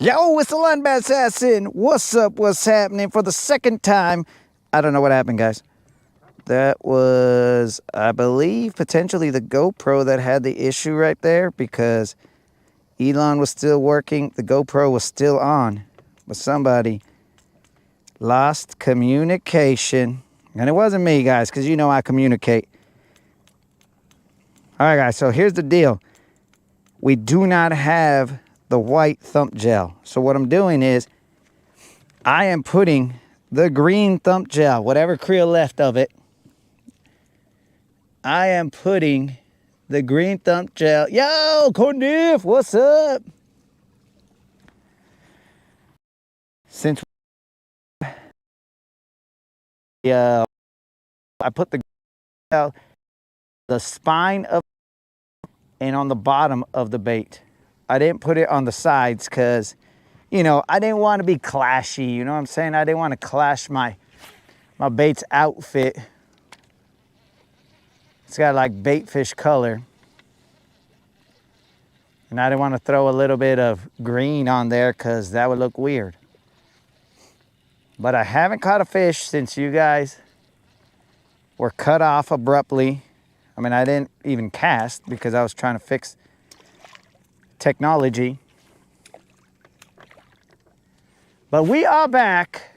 Yo, it's the Linebacker Assassin. What's up? What's happening for the second time? I don't know what happened, guys. That was, I believe, potentially the GoPro that had the issue right there because Elon was still working. The GoPro was still on, but somebody lost communication. And it wasn't me, guys, because you know I communicate. All right, guys, so here's the deal. We do not have the white thump gel. So what I'm doing is I am putting the green thump gel, whatever Creel left of it. I am putting the green thump gel. Yo, Corniff, what's up? Since I put the gel, the spine of and on the bottom of the bait. I didn't put it on the sides because, you know, I didn't want to be clashy. You know what I'm saying? I didn't want to clash my bait's outfit. It's got like bait fish color. And I didn't want to throw a little bit of green on there because that would look weird. But I haven't caught a fish since you guys were cut off abruptly. I mean, I didn't even cast because I was trying to fix technology. But we are back.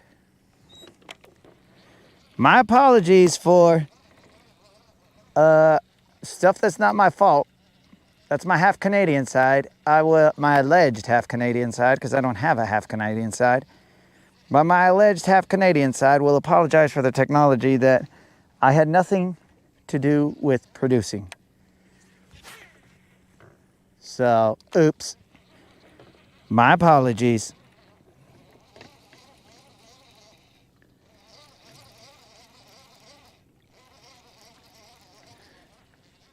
My apologies for stuff that's not my fault. That's my half Canadian side. My alleged half Canadian side, because I don't have a half Canadian side. But my alleged half Canadian side will apologize for the technology that I had nothing to do with producing. So, oops. My apologies.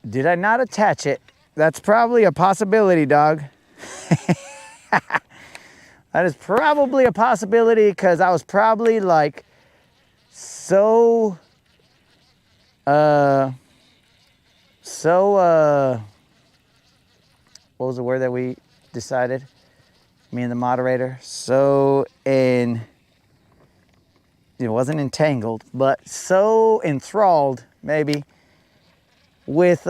Did I not attach it? That's probably a possibility, dog. That is probably a possibility because I was probably like so what was the word that we decided? Me and the moderator. It wasn't entangled, but so enthralled maybe with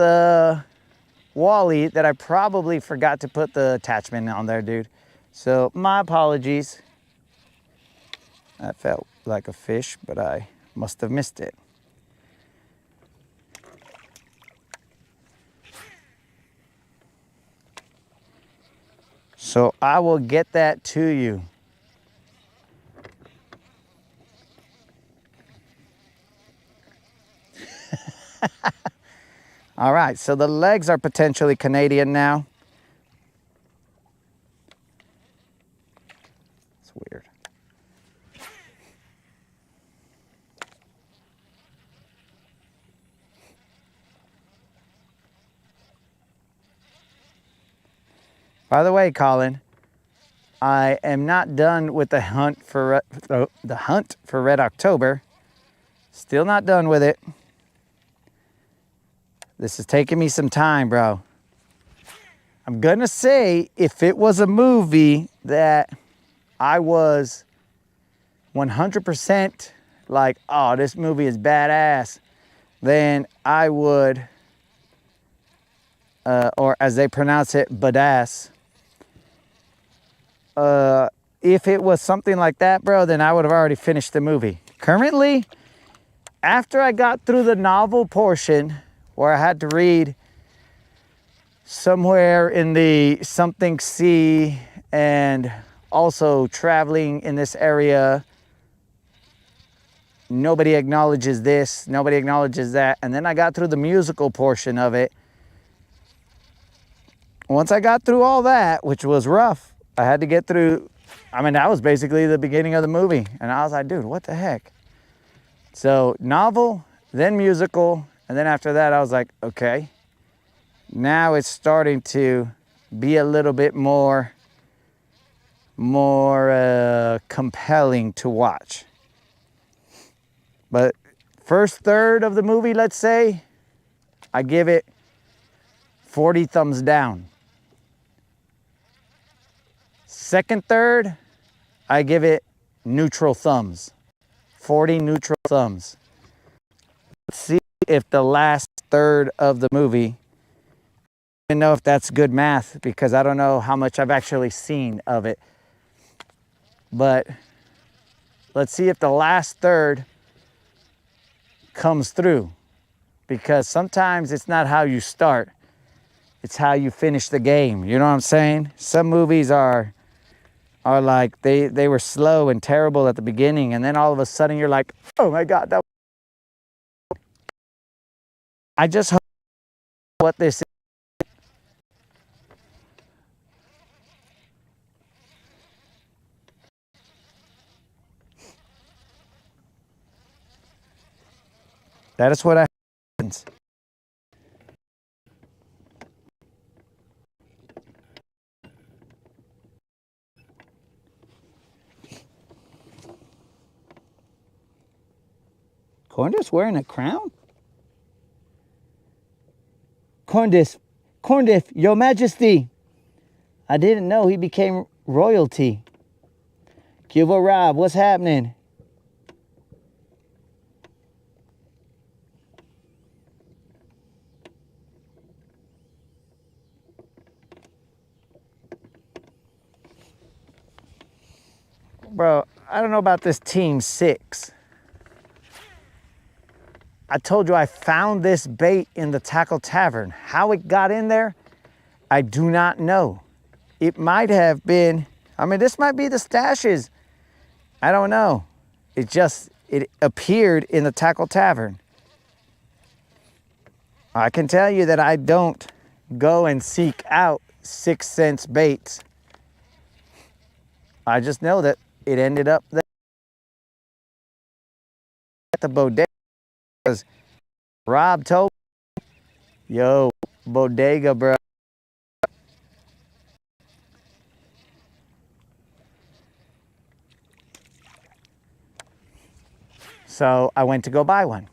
Wally that I probably forgot to put the attachment on there, dude. So my apologies. That felt like a fish, but I must have missed it. So I will get that to you. All right, so the legs are potentially Canadian now. It's weird. By the way, Colin, I am not done with the hunt for Red October. Still not done with it. This is taking me some time, bro. I'm gonna say if it was a movie that I was 100% like, oh, this movie is badass, then I would, or as they pronounce it, badass. If it was something like that, bro, then I would have already finished the movie. Currently, after I got through the novel portion, where I had to read somewhere in the something sea and also traveling in this area, nobody acknowledges this, nobody acknowledges that. And then I got through the musical portion of it. Once I got through all that, which was rough, I had to get through, I mean, that was basically the beginning of the movie. And I was like, dude, what the heck? So novel, then musical, and then after that, I was like, okay, now it's starting to be a little bit more compelling to watch. But first third of the movie, let's say, I give it 40 thumbs down. second third, I give it neutral thumbs. 40 neutral thumbs. Let's see if the last third of the movie, I don't know if that's good math because I don't know how much I've actually seen of it. But let's see if the last third comes through, because sometimes it's not how you start, it's how you finish the game. You know what I'm saying? Some movies are like they were slow and terrible at the beginning, and then all of a sudden you're like, oh my God, that. I just hope what this is. That is what happens. Corndiff's wearing a crown? Corndiff, Your Majesty. I didn't know he became royalty. Cuba Rob, what's happening? Bro, I don't know about this Team 6. I told you I found this bait in the Tackle Tavern. How it got in there, I do not know. It might have been, I mean, this might be the stashes. I don't know. It appeared in the Tackle Tavern. I can tell you that I don't go and seek out 6 cents baits. I just know that it ended up there at the bodega. Because Rob told me, yo, bodega, bro. So I went to go buy one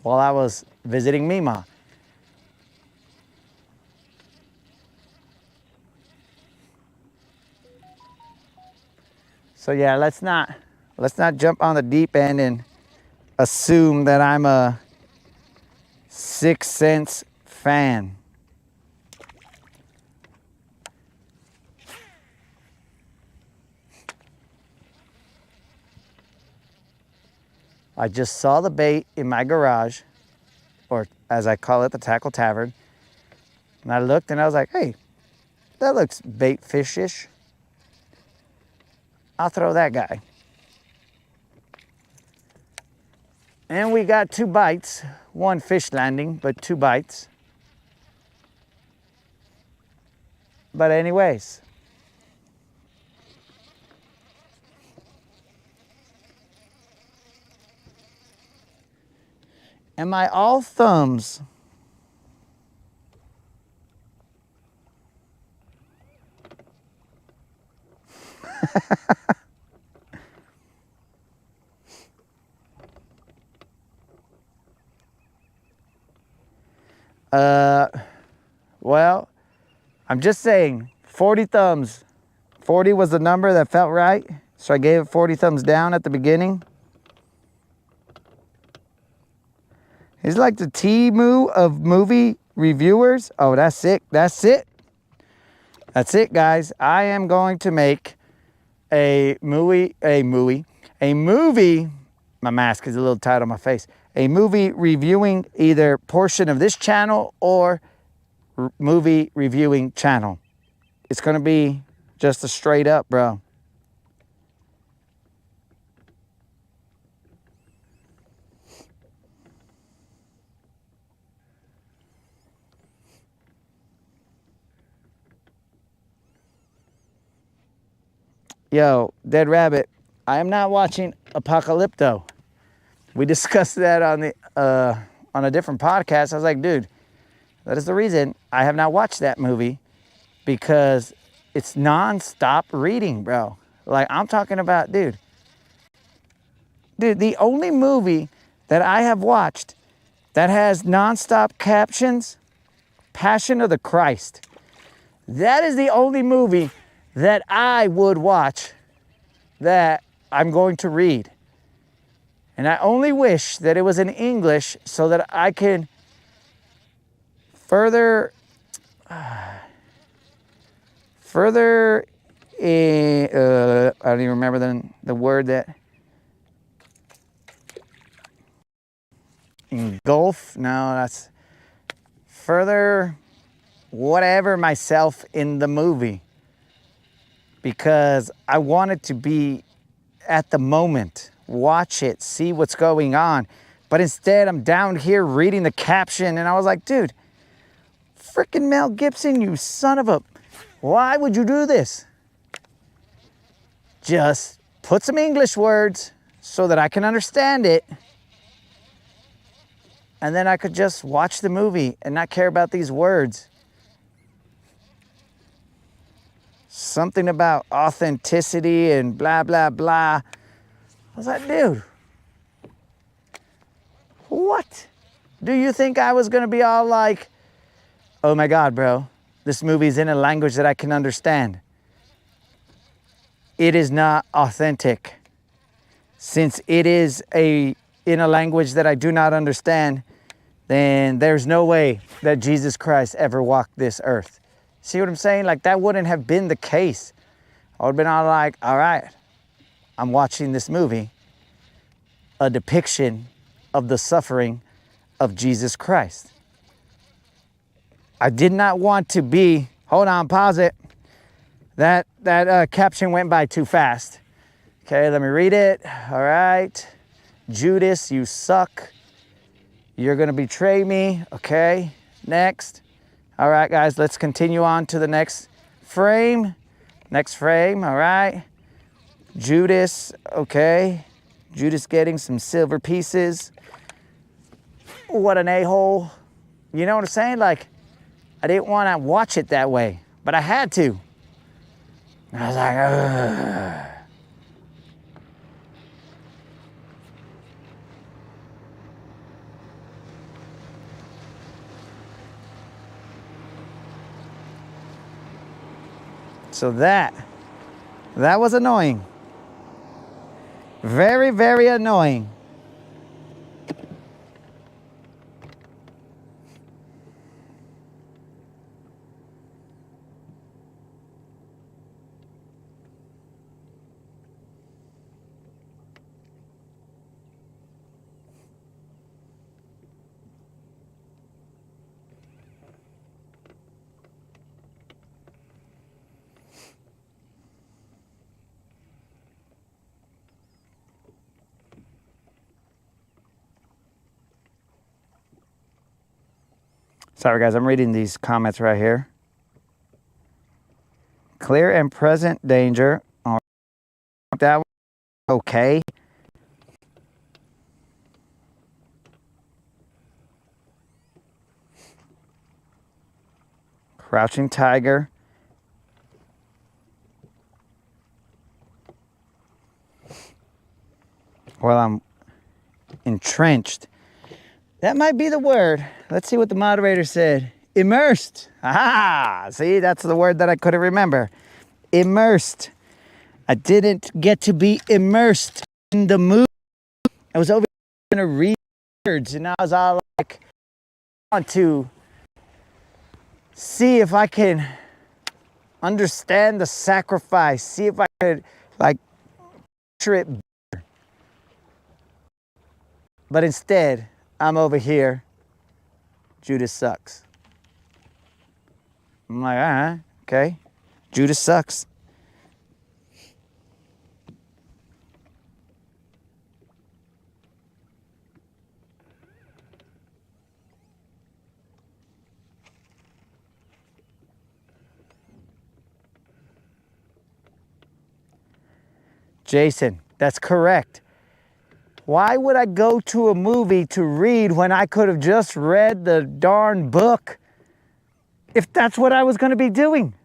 while I was visiting Mima. So yeah, let's not jump on the deep end and assume that I'm a 6 cents fan. I just saw the bait in my garage, or as I call it, the Tackle Tavern. And I looked and I was like, hey, that looks bait fish-ish. I'll throw that guy. And we got 2 bites, 1 fish landing, but 2 bites. But anyways, am I all thumbs? Well, I'm just saying, 40 thumbs. 40 was the number that felt right, so I gave it 40 thumbs down at the beginning. He's like the Temu of movie reviewers. Oh, that's it. That's it. That's it, guys. I am going to make a movie. My mask is a little tight on my face. A movie reviewing either portion of this channel or movie reviewing channel. It's going to be just a straight up, bro. Yo, Dead Rabbit, I am not watching Apocalypto. We discussed that on a different podcast. I was like, dude, that is the reason I have not watched that movie, because it's non-stop reading, bro. Like, I'm talking about, dude, the only movie that I have watched that has non-stop captions, Passion of the Christ. That is the only movie that I would watch that I'm going to read. And I only wish that it was in English so that I can further, I don't even remember the word that, engulf, no, that's further whatever myself in the movie, because I wanted to be at the moment, watch it, see what's going on. But instead I'm down here reading the caption and I was like, dude, freaking Mel Gibson, you son of a, why would you do this? Just put some English words so that I can understand it, and then I could just watch the movie and not care about these words. Something about authenticity and blah, blah, blah. I was like, dude, what? Do you think I was gonna be all like, oh my God, bro, this movie's in a language that I can understand? It is not authentic. Since it is in a language that I do not understand, then there's no way that Jesus Christ ever walked this earth. See what I'm saying? Like, that wouldn't have been the case. I would have been all like, all right, I'm watching this movie, a depiction of the suffering of Jesus Christ. I did not want to be, hold on, pause it. That caption went by too fast. Okay, let me read it. All right. Judas, you suck. You're gonna betray me. Okay, next. All right, guys, let's continue on to the next frame. Next frame, all right. Judas, okay. Judas getting some silver pieces. What an a-hole. You know what I'm saying? Like, I didn't want to watch it that way, but I had to. And I was like, ugh. So that was annoying. Very, very annoying. Sorry, guys, I'm reading these comments right here. Clear and present danger. Oh, that was okay. Crouching tiger. Well, I'm entrenched. That might be the word. Let's see what the moderator said. Immersed. Ah, see, that's the word that I couldn't remember. Immersed. I didn't get to be immersed in the movie. I was over going to read words, and I was all like, I want to see if I can understand the sacrifice, see if I could, like, picture it better. But instead, I'm over here, Judas sucks. I'm like, all right, okay. Judas sucks. Jason, that's correct. Why would I go to a movie to read when I could have just read the darn book if that's what I was going to be doing?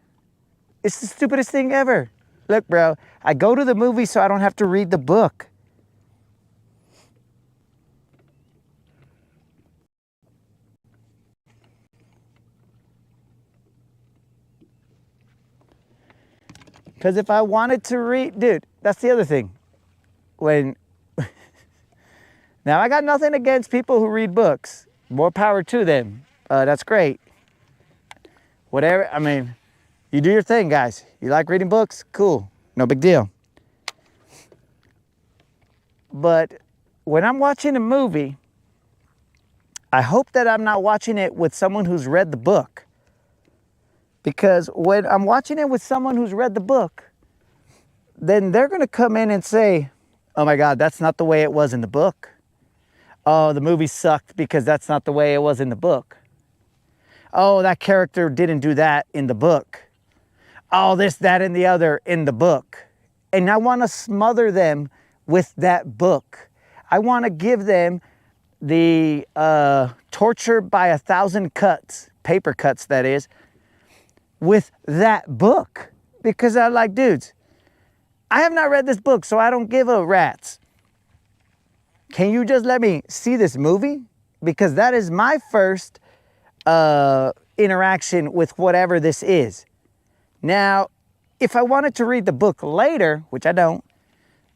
It's the stupidest thing ever. Look, bro, I go to the movie so I don't have to read the book. Because if I wanted to read, dude, that's the other thing. When now I got nothing against people who read books. More power to them. That's great. Whatever, I mean, you do your thing, guys. You like reading books? Cool. No big deal. But when I'm watching a movie, I hope that I'm not watching it with someone who's read the book. Because when I'm watching it with someone who's read the book, then they're going to come in and say, oh my God, that's not the way it was in the book. Oh, the movie sucked because that's not the way it was in the book. Oh, that character didn't do that in the book. Oh, this, that, and the other in the book. And I want to smother them with that book. I want to give them the torture by 1,000 cuts, paper cuts that is, with that book. Because I'm like, dudes, I have not read this book, so I don't give a rat's. Can you just let me see this movie? Because that is my first interaction with whatever this is. Now, if I wanted to read the book later, which I don't,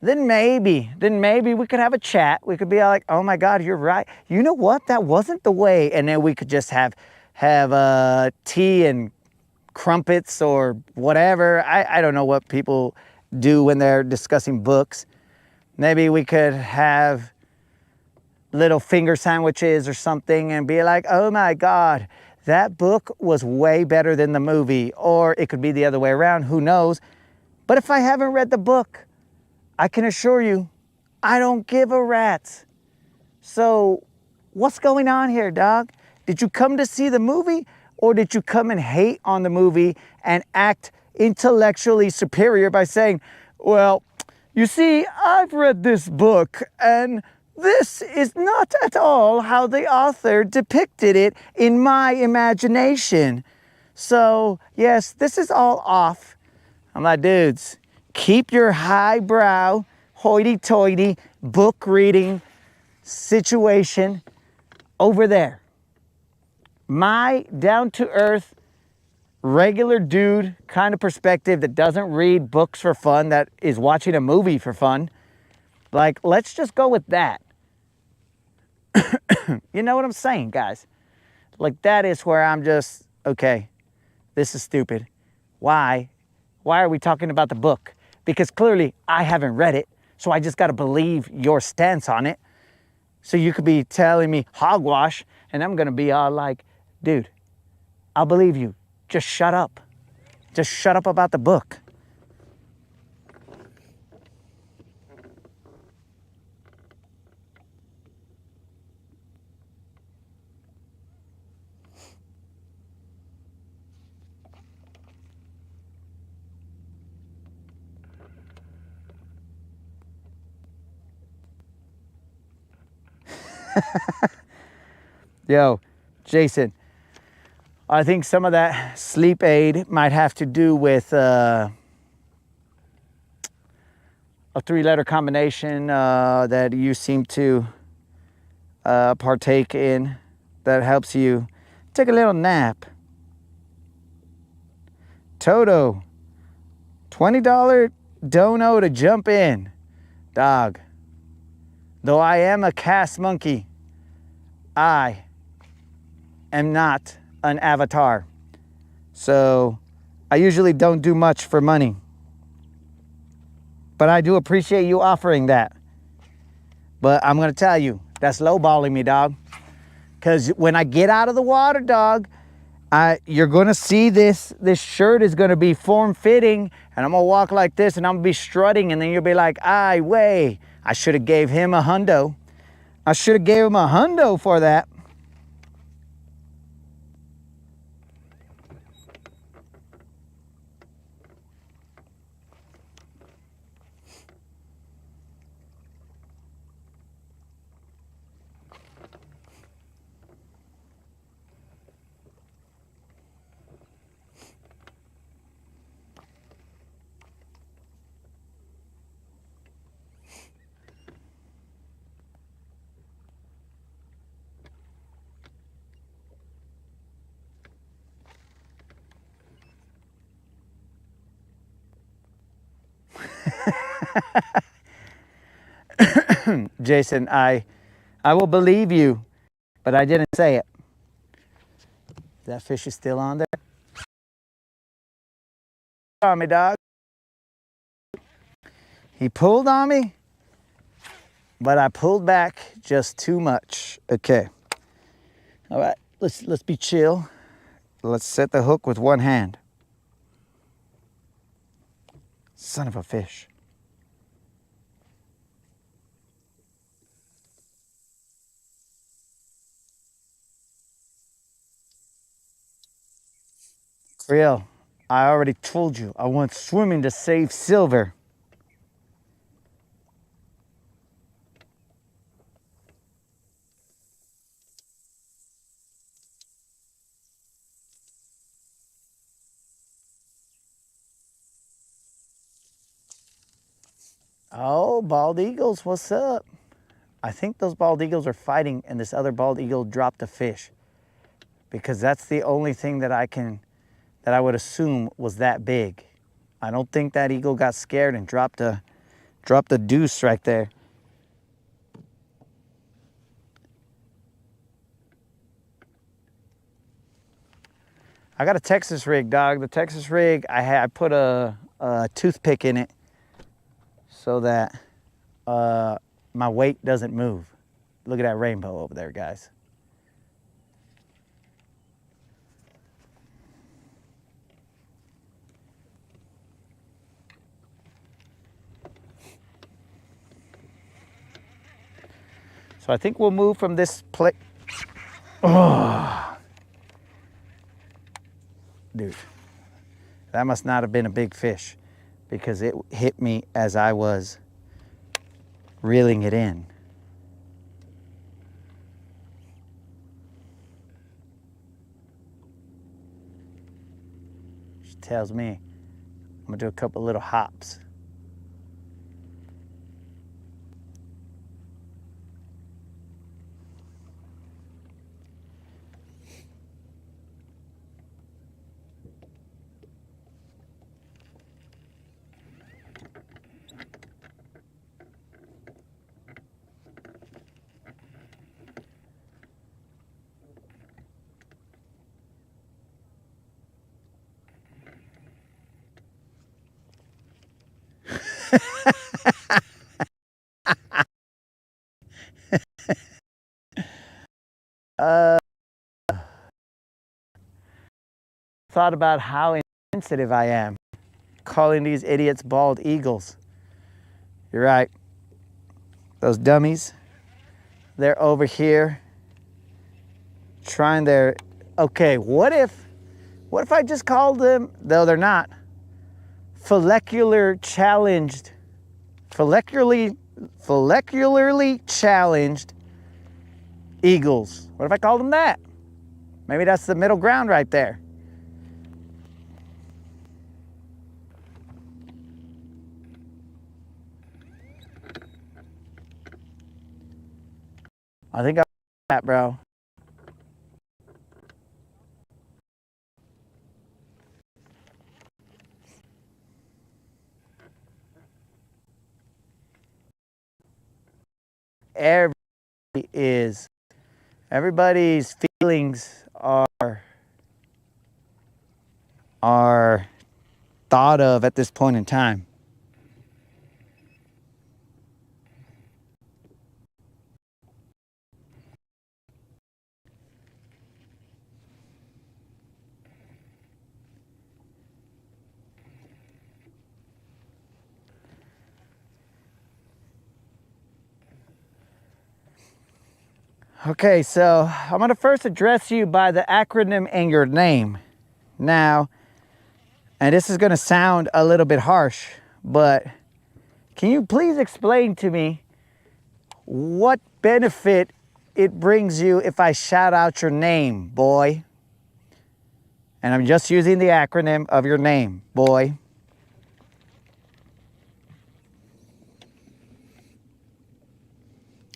then maybe we could have a chat. We could be like, oh my God, you're right. You know what? That wasn't the way. And then we could just have tea and crumpets or whatever. I don't know what people do when they're discussing books. Maybe we could have little finger sandwiches or something and be like, oh my God, that book was way better than the movie. Or it could be the other way around, who knows? But if I haven't read the book, I can assure you, I don't give a rat's. So what's going on here, dog? Did you come to see the movie, or did you come and hate on the movie and act intellectually superior by saying, well, you see, I've read this book and this is not at all how the author depicted it in my imagination. So yes, this is all off. I'm like, dudes, keep your highbrow, hoity-toity book reading situation over there. My down-to-earth, regular dude kind of perspective that doesn't read books for fun, that is watching a movie for fun, like, let's just go with that. You know what I'm saying, guys? Like, that is where I'm just, okay, this is stupid. Why? Why are we talking about the book? Because clearly I haven't read it, so I just got to believe your stance on it. So you could be telling me hogwash, and I'm going to be all like, dude, I'll believe you. Just shut up. Just shut up about the book. Yo, Jason, I think some of that sleep aid might have to do with a 3-letter combination that you seem to partake in that helps you take a little nap. Toto, $20 dono to jump in. Dog, though I am a cast monkey, I am not an avatar. So I usually don't do much for money. But I do appreciate you offering that. But I'm going to tell you, that's lowballing me, dog. Because when I get out of the water, dog, you're going to see this shirt is going to be form-fitting, and I'm going to walk like this, and I'm going to be strutting, and then you'll be like, ay, way, I should have gave him a hundo. I should have gave him a hundo for that. Jason, I will believe you, but I didn't say it. That fish is still on there. On me, dog. He pulled on me, but I pulled back just too much. Okay. All right, let's be chill. Let's set the hook with one hand. Son of a fish. Creel, I already told you I went swimming to save silver. Oh, bald eagles, what's up? I think those bald eagles are fighting and this other bald eagle dropped a fish, because that's the only thing that I would assume was that big. I don't think that eagle got scared and dropped a deuce right there. I got a Texas rig, dog. The Texas rig, I put a toothpick in it so that my weight doesn't move. Look at that rainbow over there, guys. So I think we'll move from this place. Oh. Dude, that must not have been a big fish, because it hit me as I was reeling it in. She tells me I'm gonna do a couple little hops. Thought about how insensitive I am calling these idiots bald eagles. You're right. Those dummies, they're over here trying their, okay, what if I just called them, though they're not, follicularly challenged eagles. What if I called them that? Maybe that's the middle ground right there. I think I that, bro. Everybody's feelings are thought of at this point in time. Okay, so I'm gonna first address you by the acronym and your name. Now, and this is gonna sound a little bit harsh, but can you please explain to me what benefit it brings you if I shout out your name, boy? And I'm just using the acronym of your name, boy.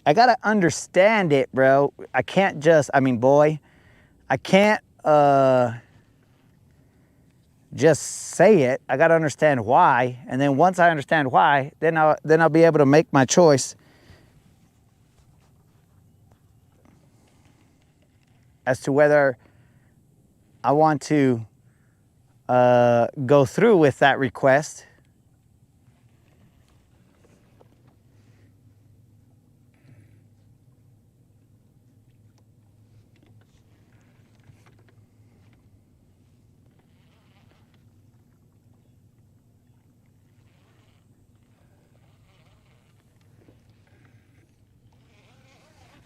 I gotta understand it, bro. I can't just, boy, I can't just say it. I got to understand why, and then once I understand why, then I'll be able to make my choice as to whether I want to go through with that request.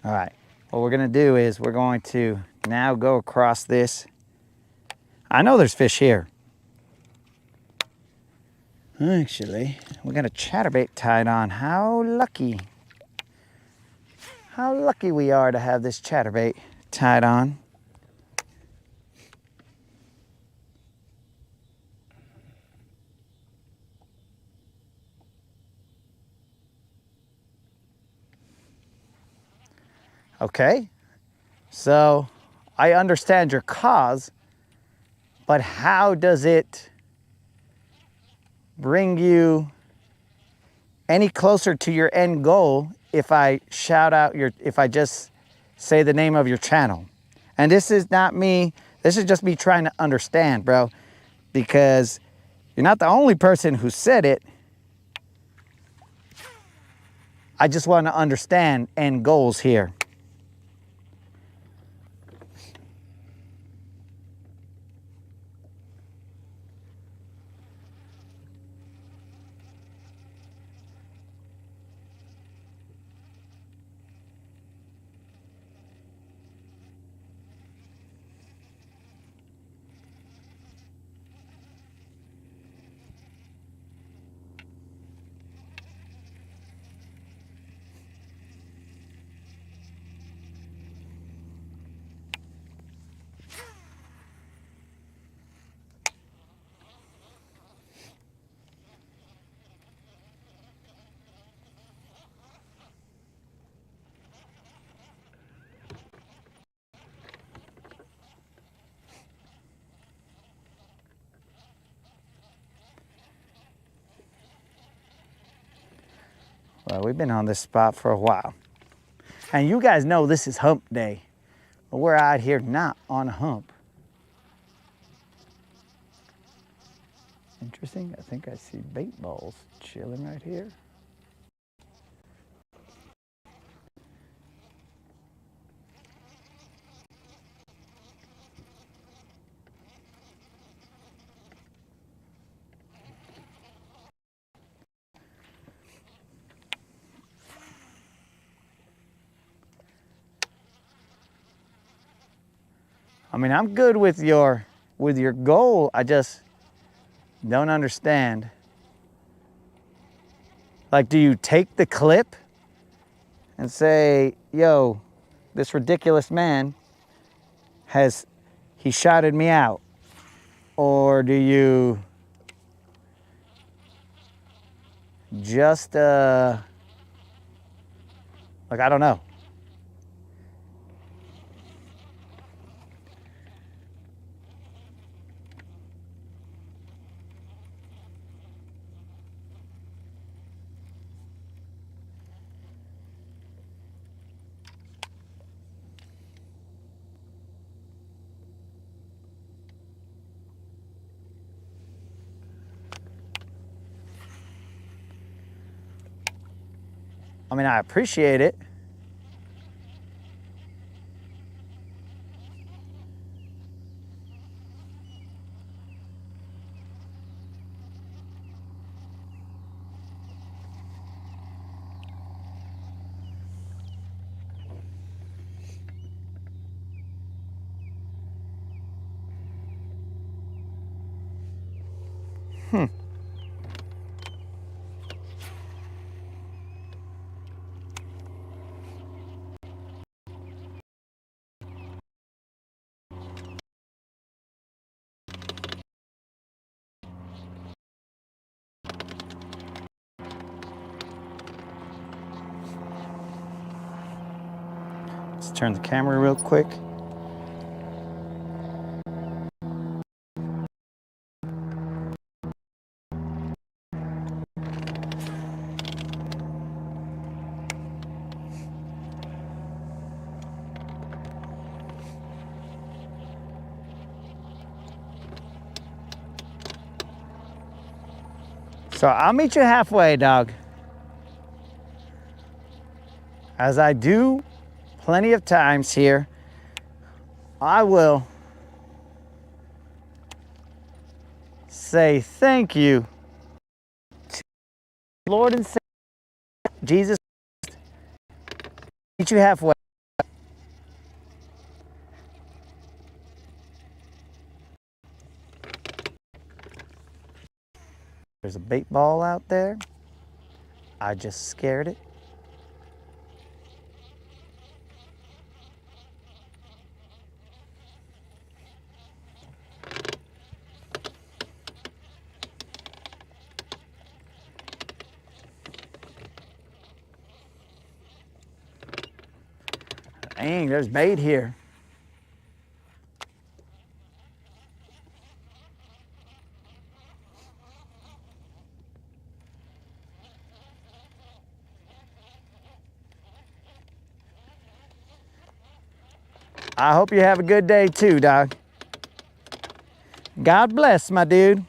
All right, what we're gonna do is we're going to now go across this. I know there's fish here. Actually, we got a chatterbait tied on. How lucky. How lucky we are to have this chatterbait tied on. Okay, so I understand your cause, but how does it bring you any closer to your end goal if I shout out if I just say the name of your channel? And this is not me, this is just me trying to understand, bro, because you're not the only person who said it. I just want to understand end goals here. Well, we've been on this spot for a while. And you guys know this is hump day, but we're out here not on a hump. Interesting, I think I see bait balls chilling right here. I mean, I'm good with your goal. I just don't understand. Like, do you take the clip and say, yo, this ridiculous man he shouted me out? Or do you just, like, I don't know. I mean, I appreciate it. Let's turn the camera real quick. So I'll meet you halfway, dog. As I do plenty of times here, I will say thank you to Lord and Savior Jesus. Meet you halfway. There's a bait ball out there. I just scared it. Dang, there's bait here. I hope you have a good day too, dog. God bless, my dude.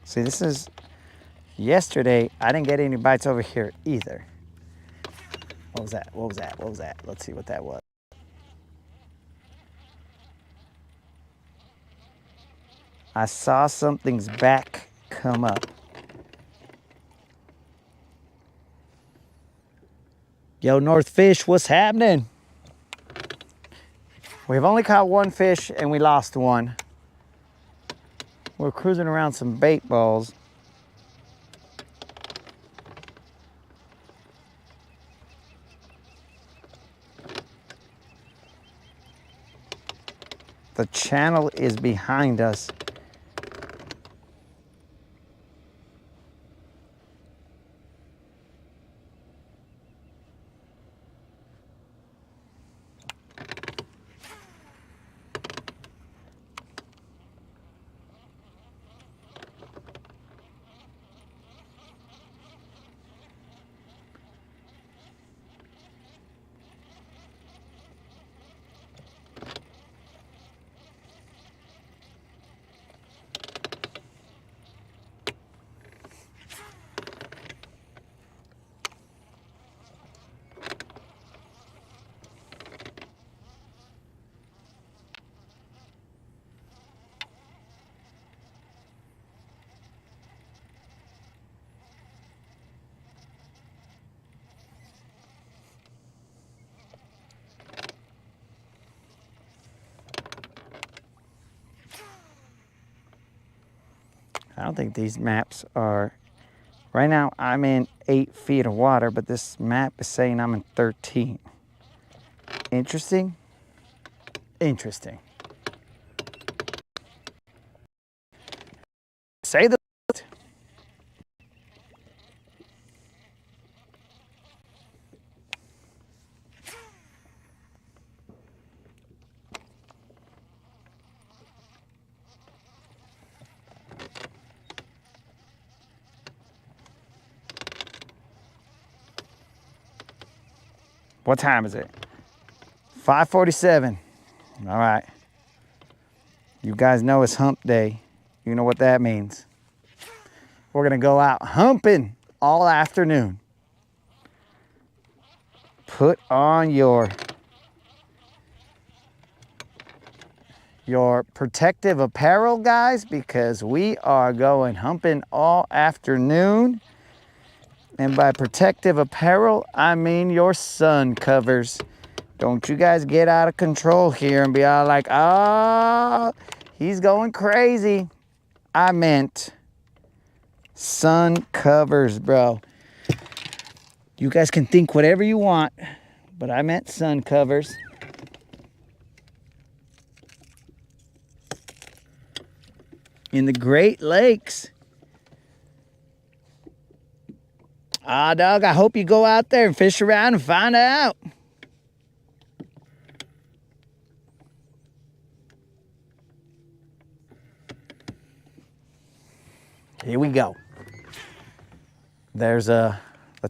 See, this is yesterday. I didn't get any bites over here either. What was that? What was that? What was that? Let's see what that was. I saw something's back come up. Yo, North Fish, what's happening? We've only caught one fish and we lost one. We're cruising around some bait balls. The channel is behind us. I don't think these maps are, right now I'm in 8 feet of water, but this map is saying I'm in 13. Interesting. Interesting. Say the What time is it? 5:47. All right. You guys know it's hump day. You know what that means. We're going to go out humping all afternoon. Put on your protective apparel, guys, because we are going humping all afternoon. And by protective apparel, I mean your sun covers. Don't you guys get out of control here and be all like, oh, he's going crazy. I meant sun covers, bro. You guys can think whatever you want, but I meant sun covers. In the Great Lakes, Ah, dog, I hope you go out there and fish around and find out. Here we go. There's the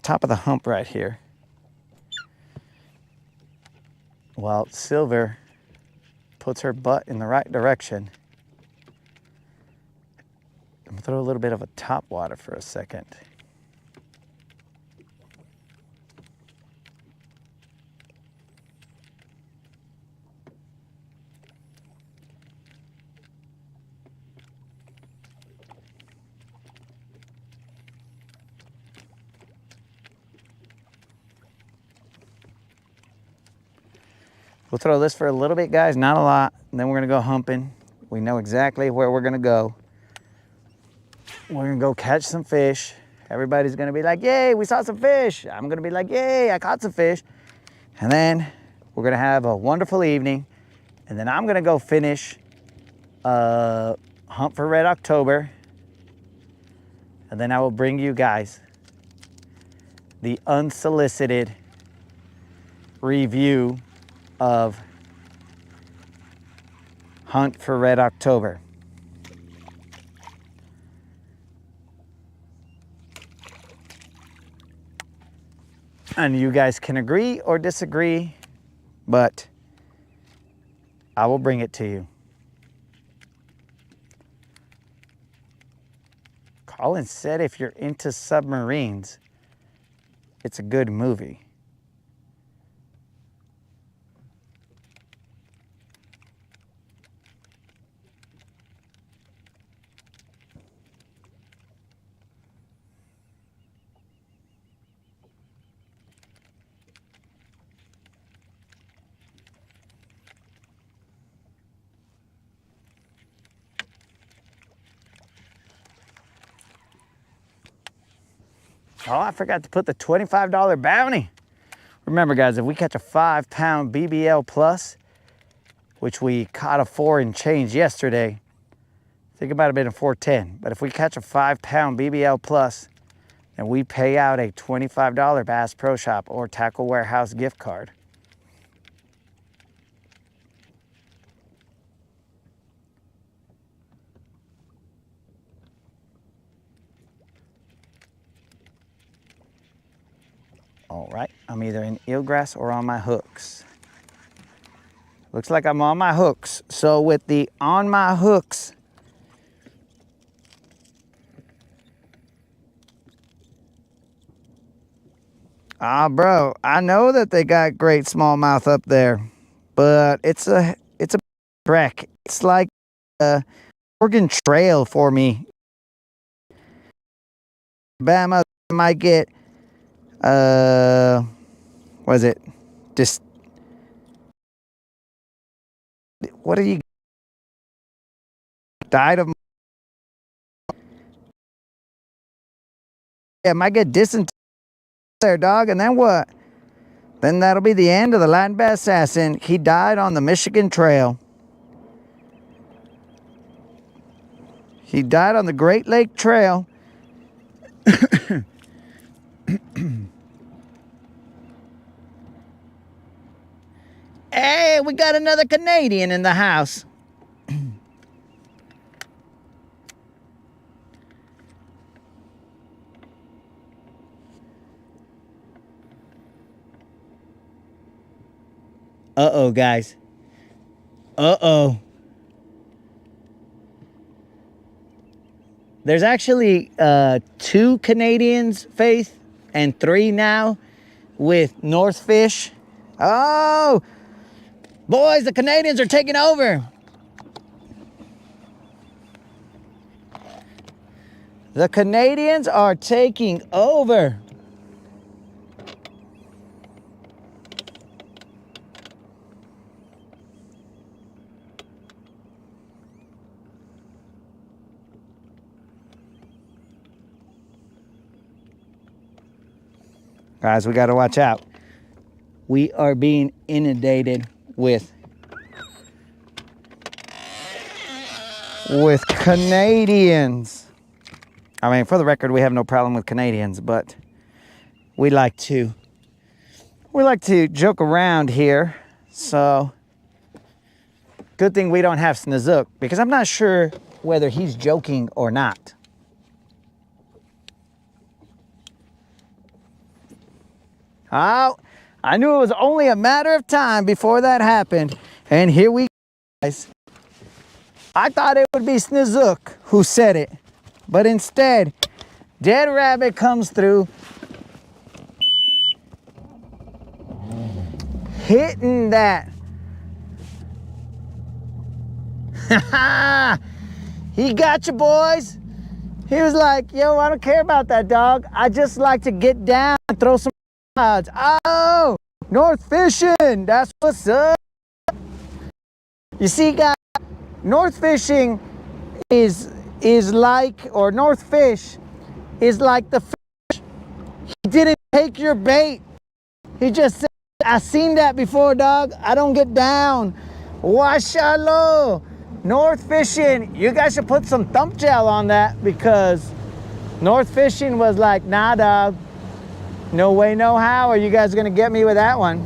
top of the hump right here. Well, Silver puts her butt in the right direction. I'm gonna throw a little bit of a top water for a second. We'll throw this for a little bit, guys, not a lot, and then we're gonna go humping. We know exactly where we're gonna go. We're gonna go catch some fish. Everybody's gonna be like, yay, we saw some fish. I'm gonna be like, yay, I caught some fish. And then we're gonna have a wonderful evening. And then I'm gonna go finish Hunt for Red October. And then I will bring you guys the unsolicited review of Hunt for Red October. And you guys can agree or disagree, but I will bring it to you. Colin said if you're into submarines, it's a good movie. Oh, I forgot to put the $25 bounty. Remember, guys, if we catch a 5-pound BBL plus, which we caught a 4 and change yesterday, I think it might have been a 410. But if we catch a 5-pound BBL plus, then we pay out a $25 Bass Pro Shop or Tackle Warehouse gift card. All right, I'm either in eelgrass or on my hooks. Looks like I'm on my hooks. So with the on my hooks, bro, I know that they got great smallmouth up there, but it's a wreck. It's like a Oregon Trail for me. Bama might get what is it? Just what are you died of? Yeah, might get dysentery there, dog, and then what? Then that'll be the end of the Latin bass assassin. He died on the Michigan Trail. He died on the Great Lake Trail. Hey, we got another Canadian in the house. Uh-oh, guys. Uh-oh. There's actually 2 Canadians, Faith, and 3 now with North Fish. Oh! Boys, the Canadians are taking over. The Canadians are taking over. Guys, we got to watch out. We are being inundated with Canadians. I mean, for the record, we have no problem with Canadians, but we like to joke around here. So good thing we don't have Snizook, because I'm not sure whether he's joking or not. Oh, I knew it was only a matter of time before that happened. And here we go, guys. I thought it would be Snizook who said it, but instead, Dead Rabbit comes through, hitting that. He got you, boys. He was like, yo, I don't care about that, dog. I just like to get down and throw some rods. Oh, North Fishing, that's what's up. You see, guys, North Fishing is like, or North Fish is like the fish. He didn't take your bait. He just said, I seen that before, dog. I don't get down. Washalo. North Fishing, you guys should put some thump gel on that, because North Fishing was like, nah, dog. No way, no how are you guys gonna get me with that one.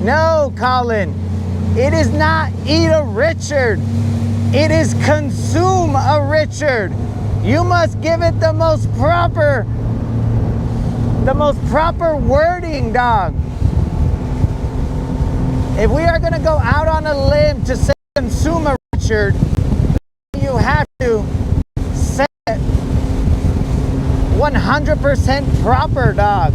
No, Colin, it is not eat a Richard. It is consume a Richard. You must give it the most proper wording, dog. If we are gonna go out on a limb to say consume a Richard, you have to say it 100% proper, dog.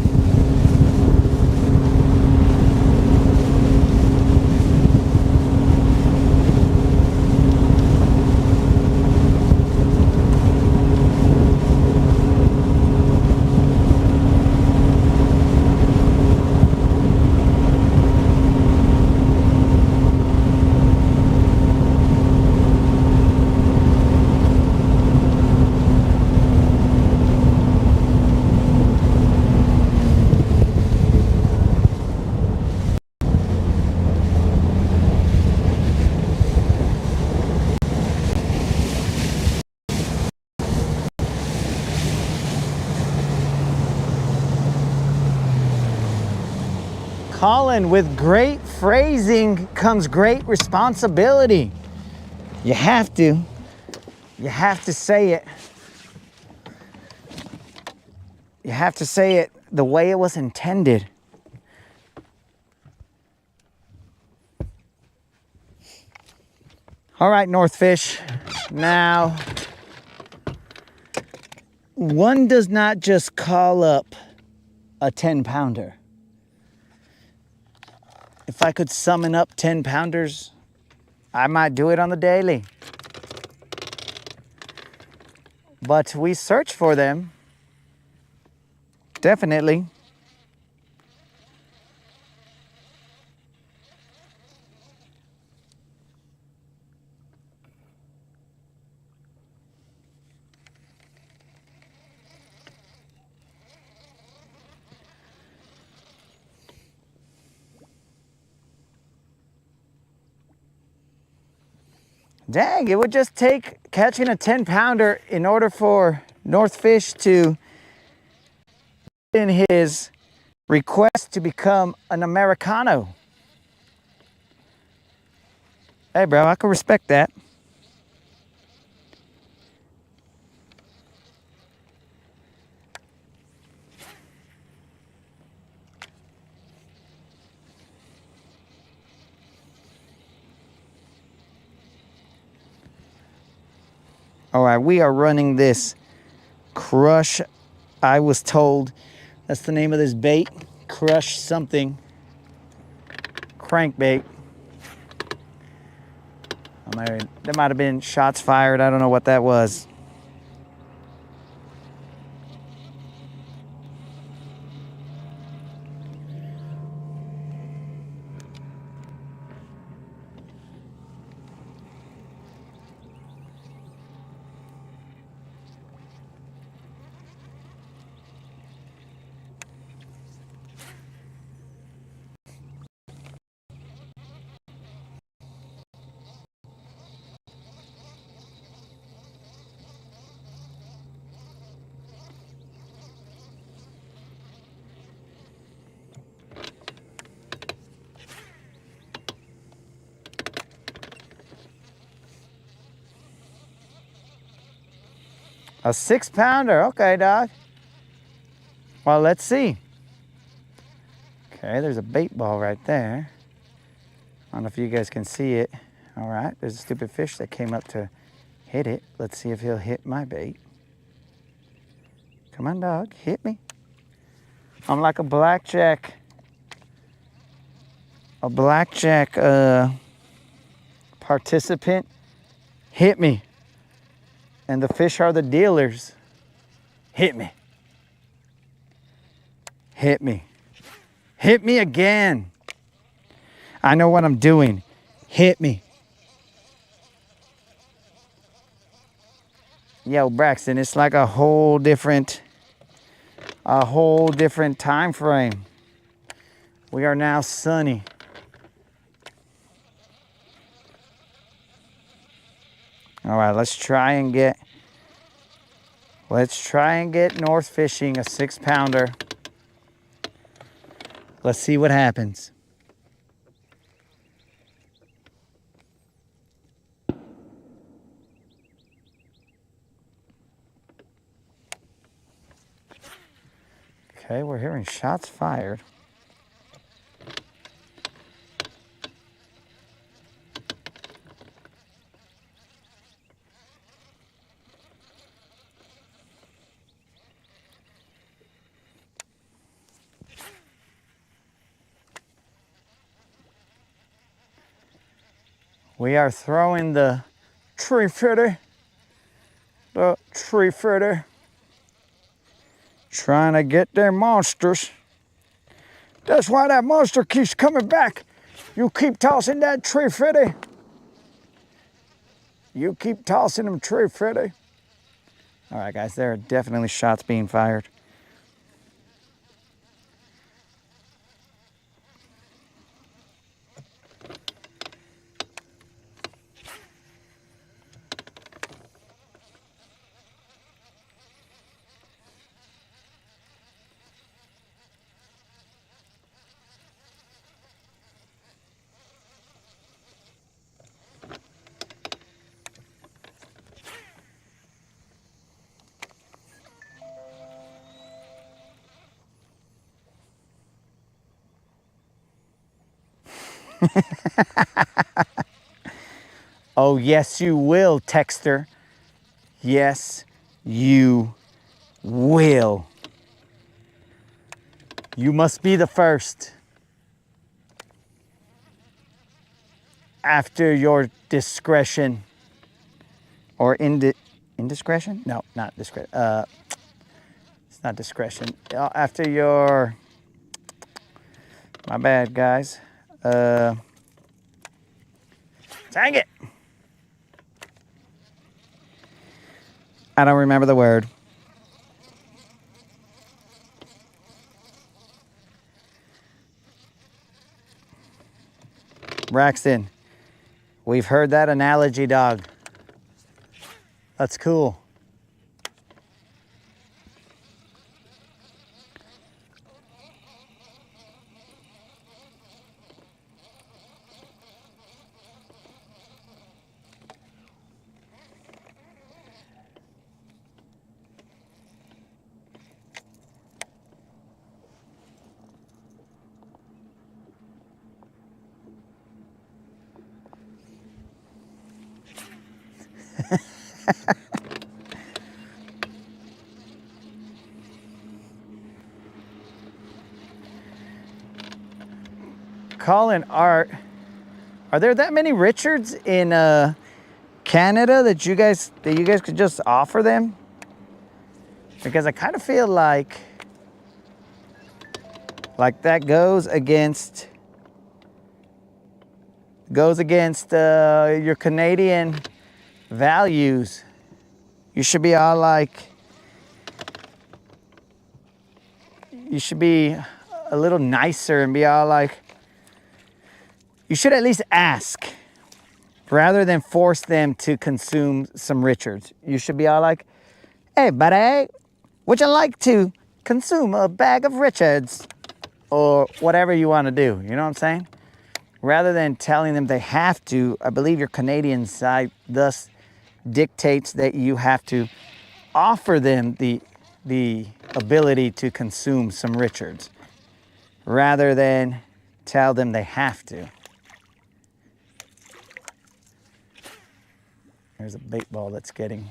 Colin, with great phrasing comes great responsibility. You have to say it. You have to say it the way it was intended. All right, North Fish. Now, one does not just call up a 10-pounder. If I could summon up 10-pounders, I might do it on the daily. But we search for them. Definitely. Dang, it would just take catching a 10-pounder in order for North Fish to in his request to become an Americano. Hey, bro, I can respect that. All right, we are running this Crush. I was told that's the name of this bait. Crush something. Crankbait. There might have been shots fired. I don't know what that was. A 6-pounder. Okay, dog. Well, let's see. Okay, there's a bait ball right there. I don't know if you guys can see it. All right, there's a stupid fish that came up to hit it. Let's see if he'll hit my bait. Come on, dog, hit me. I'm like a blackjack participant. Hit me. And the fish are the dealers. Hit me. Hit me. Hit me again. I know what I'm doing. Hit me. Yo, Braxton, it's like a whole different time frame. We are now sunny. All right, let's try and get north fishing a 6-pounder. Let's see what happens. Okay, we're hearing shots fired. We are throwing the tree fritter. Trying to get them monsters. That's why that monster keeps coming back. You keep tossing that tree fritter. You keep tossing them tree fritter. All right, guys, there are definitely shots being fired. Oh, yes, you will, Texter. Yes, you will. You must be the first. After your discretion. Or indiscretion? No, not discretion. It's not discretion. After your... My bad, guys. Dang it! I don't remember the word. Braxton, we've heard that analogy, dog. That's cool. Colin Art, are there that many Richards in Canada that you guys could just offer them? Because I kind of feel like that goes against your Canadian values. You should be all like, you should be a little nicer and be all like, you should at least ask rather than force them to consume some Richards. You should be all like, hey buddy, would you like to consume a bag of Richards? Or whatever you want to do, you know what I'm saying? Rather than telling them they have to, I believe your Canadian side thus dictates that you have to offer them the ability to consume some Richards rather than tell them they have to. There's a bait ball that's getting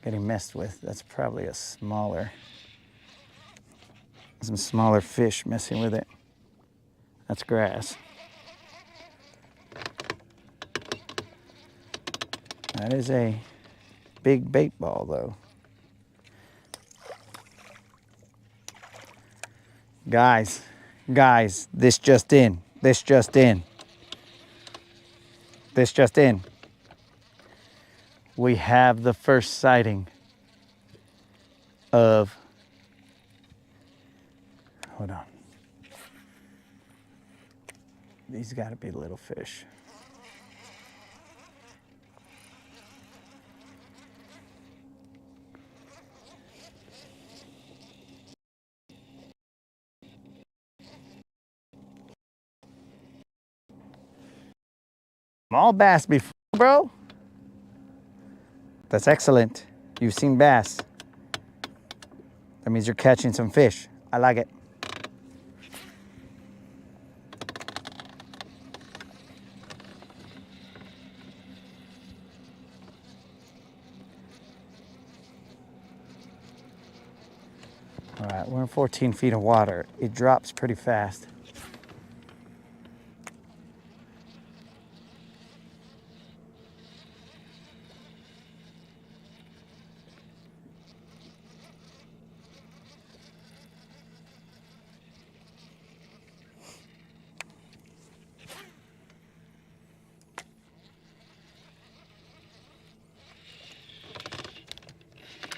messed with. That's probably a smaller, some smaller fish messing with it. That's grass. That is a big bait ball though. Guys, this just in. We have the first sighting of, hold on. These gotta be little fish. Small bass before, bro. That's excellent. You've seen bass. That means you're catching some fish. I like it. All right, we're in 14 feet of water. It drops pretty fast.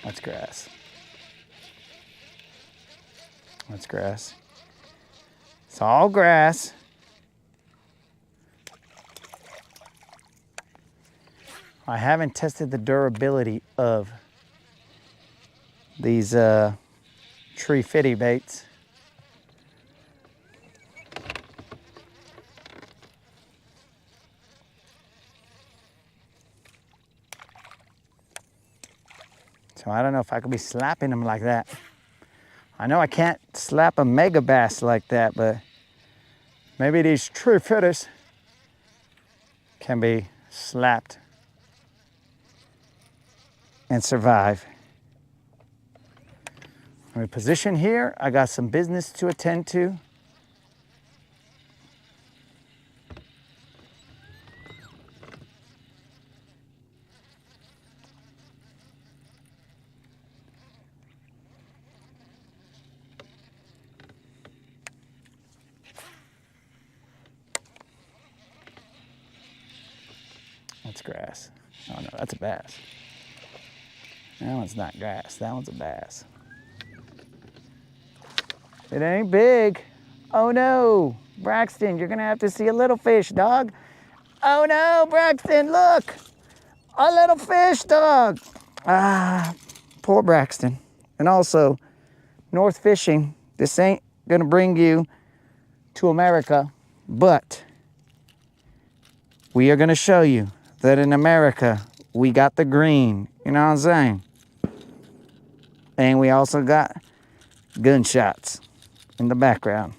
That's grass. That's grass. It's all grass. I haven't tested the durability of these tree fitty baits. So I don't know if I could be slapping them like that. I know I can't slap a mega bass like that, but maybe these tree fitters can be slapped and survive. I'm in position here. I got some business to attend to. That's grass. Oh no, that's a bass. That one's not grass, that one's a bass. It ain't big. Oh no, Braxton, you're gonna have to see a little fish, dog. Oh no, Braxton, look. A little fish, dog. Ah, poor Braxton. And also, North Fishing, this ain't gonna bring you to America, but we are gonna show you that in America, we got the green, you know what I'm saying? And we also got gunshots in the background.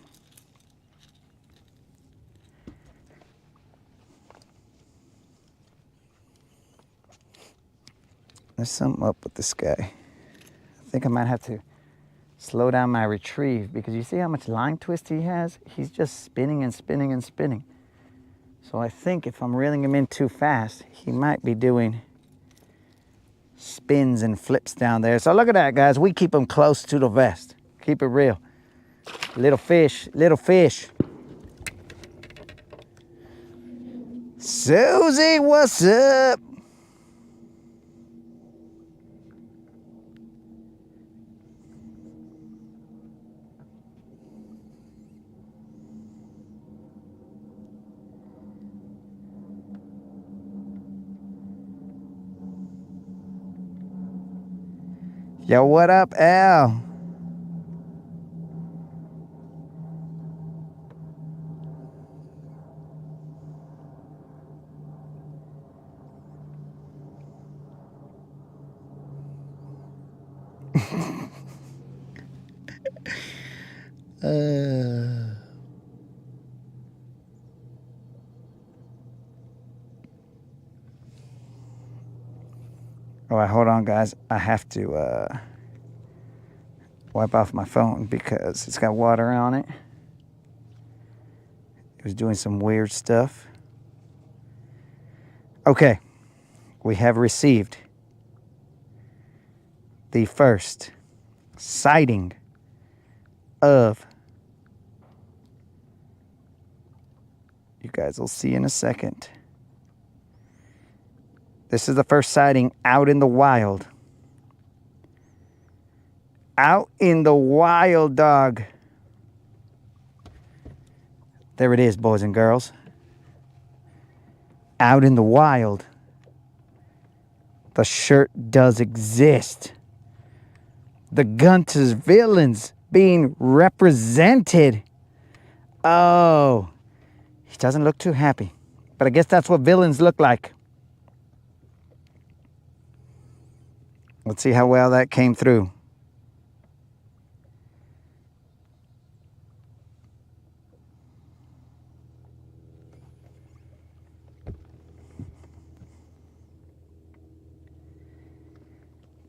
There's something up with this guy. I think I might have to slow down my retrieve because you see how much line twist he has? He's just spinning and spinning and spinning. So I think if I'm reeling him in too fast, he might be doing spins and flips down there. So look at that, guys. We keep him close to the vest. Keep it real. Little fish, little fish. Susie, what's up? Yo, what up, Al? All right, hold on, guys. I have to wipe off my phone because it's got water on it. It was doing some weird stuff. Okay, we have received the first sighting of, you guys will see in a second. This is the first sighting out in the wild. Out in the wild, dog. There it is, boys and girls. Out in the wild. The shirt does exist. The Guntersville being represented. Oh, he doesn't look too happy. But I guess that's what villains look like. Let's see how well that came through.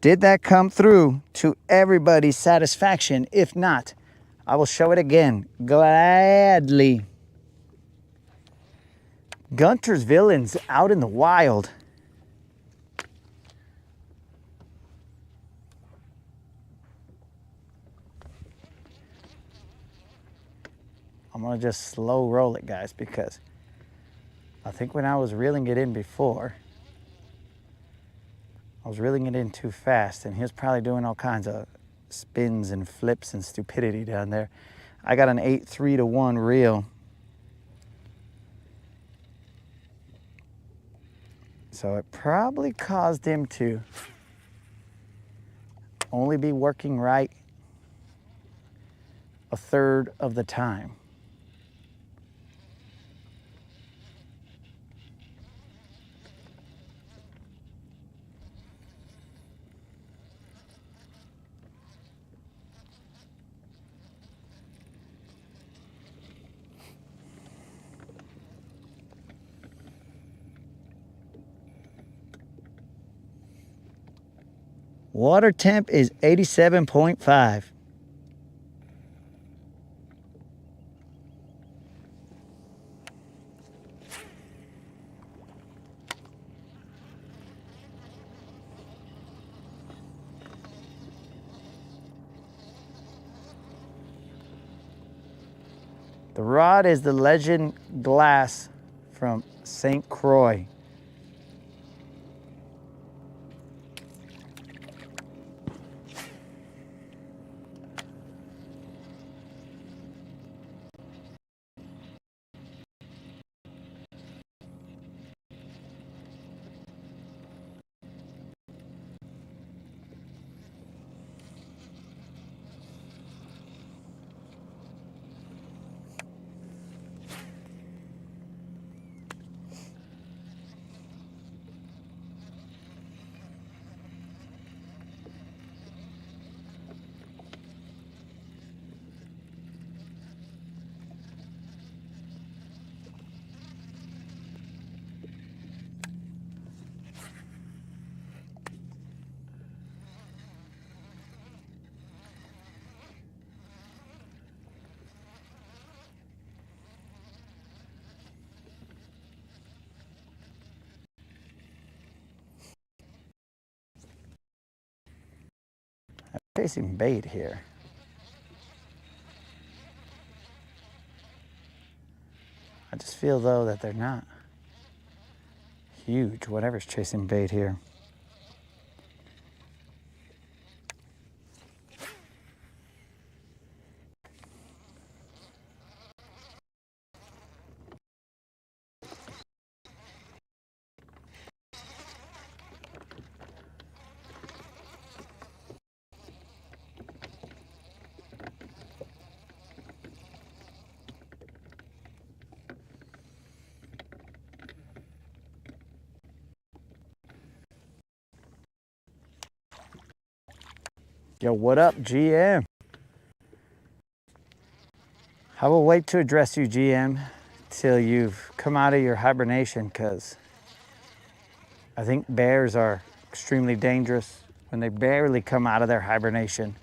Did that come through to everybody's satisfaction? If not, I will show it again gladly. Guntersville out in the wild. I'm going to just slow roll it, guys, because I think when I was reeling it in before, I was reeling it in too fast, and he was probably doing all kinds of spins and flips and stupidity down there. I got an 8-3-1 reel. So it probably caused him to only be working right a third of the time. Water temp is 87.5. The rod is the Legend Glass from St. Croix. Chasing bait here. I just feel though that they're not huge, whatever's chasing bait here. Yo, what up, GM? I will wait to address you, GM, till you've come out of your hibernation, because I think bears are extremely dangerous when they barely come out of their hibernation.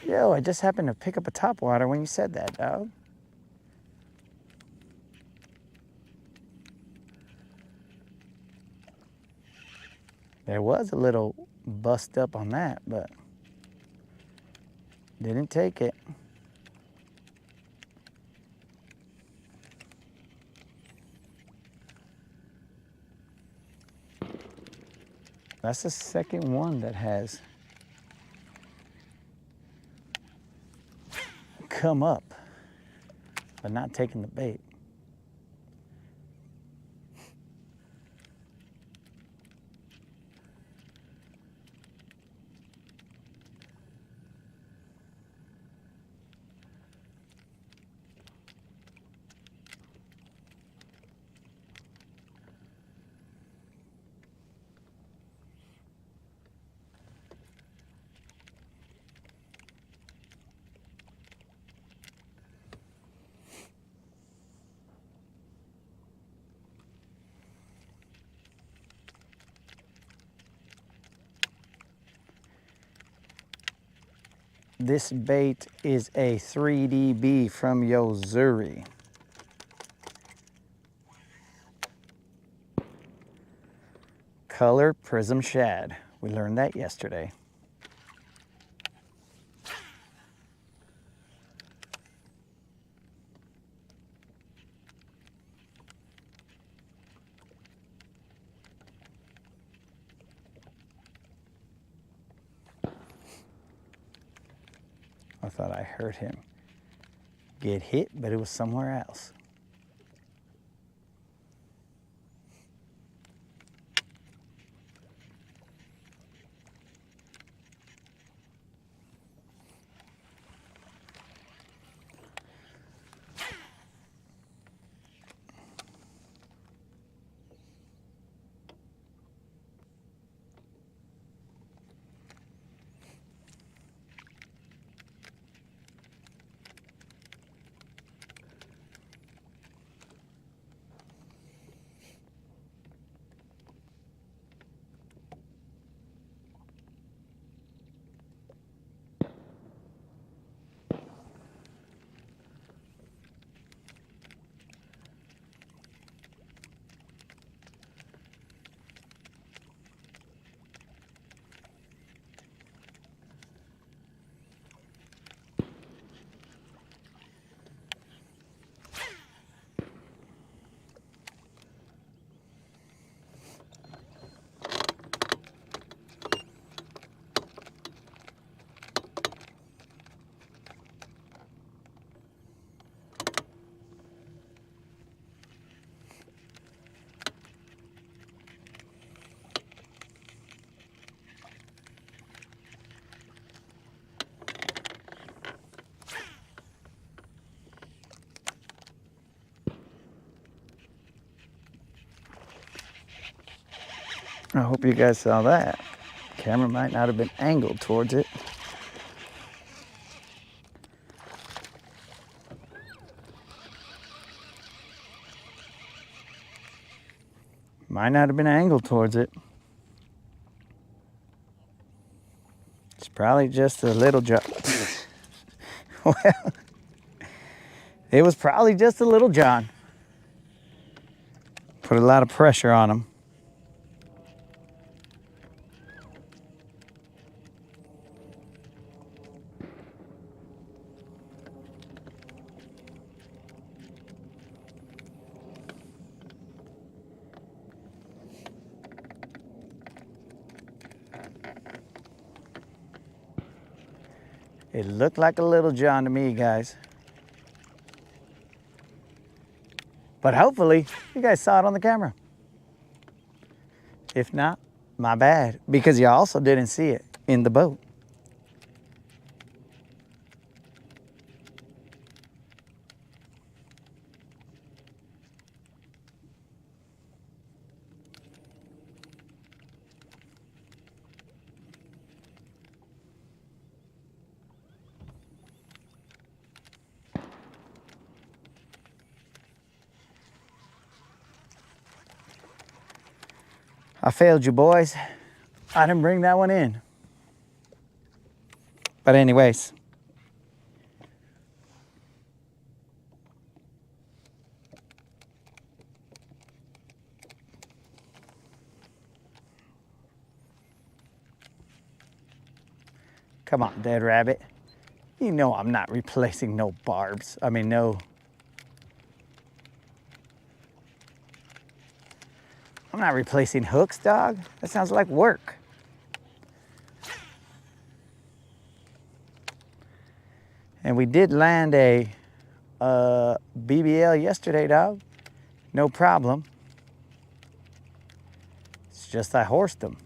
Yo, I just happened to pick up a topwater when you said that, dog. There was a little bust up on that, but didn't take it. That's the second one that has come up, but not taken the bait. This bait is a 3DB from Yozuri. Color Prism Shad. We learned that yesterday. I thought I heard him get hit, but it was somewhere else. I hope you guys saw that. Camera might not have been angled towards it. Might not have been angled towards it. It's probably just a little John. Well, it was probably just a little John. Put a lot of pressure on him. It looked like a little John to me, guys. But hopefully, you guys saw it on the camera. If not, my bad, because you also didn't see it in the boat. I failed you, boys. I didn't bring that one in. But anyways. Come on, dead rabbit. You know I'm not replacing no barbs. No. I'm not replacing hooks, dog. That sounds like work. And we did land a BBL yesterday, dog. No problem. It's just I horsed them.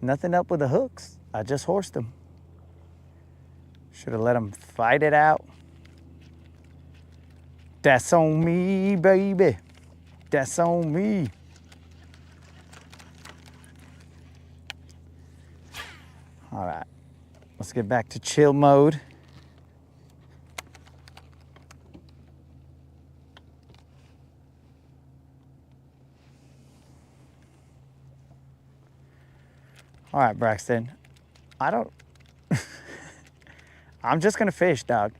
Nothing up with the hooks. I just horsed them. Should have let them fight it out. That's on me, baby. That's on me. All right, let's get back to chill mode. All right, Braxton, I'm just gonna fish, dog.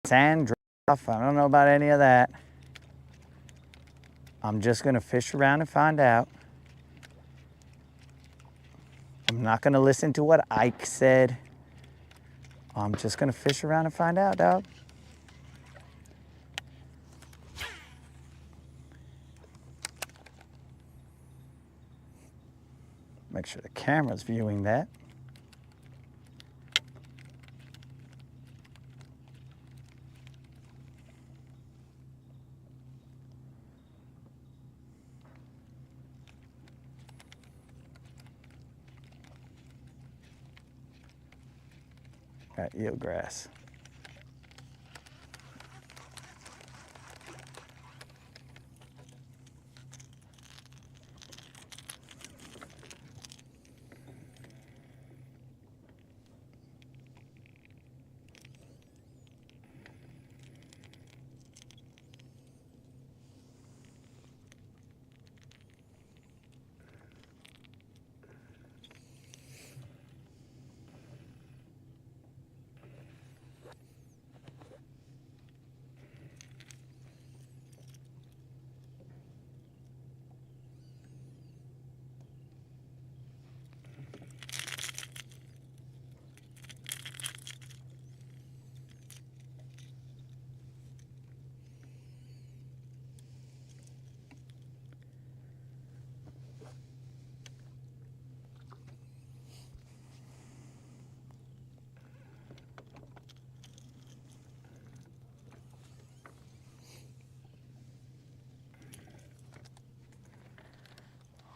Sand drop, I don't know about any of that. I'm just gonna fish around and find out. I'm not gonna listen to what Ike said. I'm just gonna fish around and find out, dog. Make sure the camera's viewing that. Got eelgrass.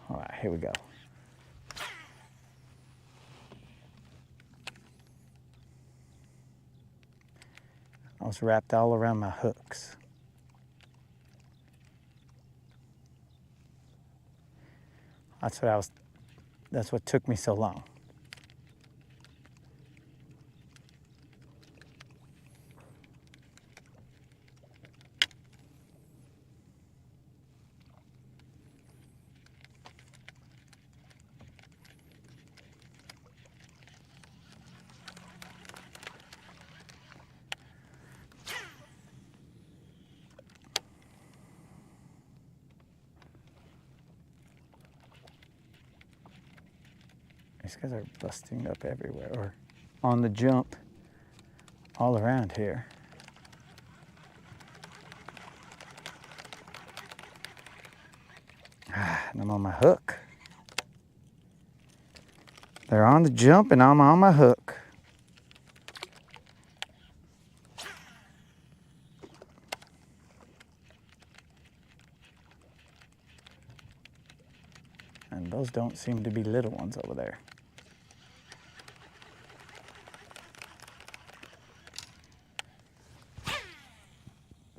All right, here we go. I was wrapped all around my hooks. That's what took me so long. These guys are busting up everywhere, or on the jump all around here. And I'm on my hook. They're on the jump and I'm on my hook. And those don't seem to be little ones over there.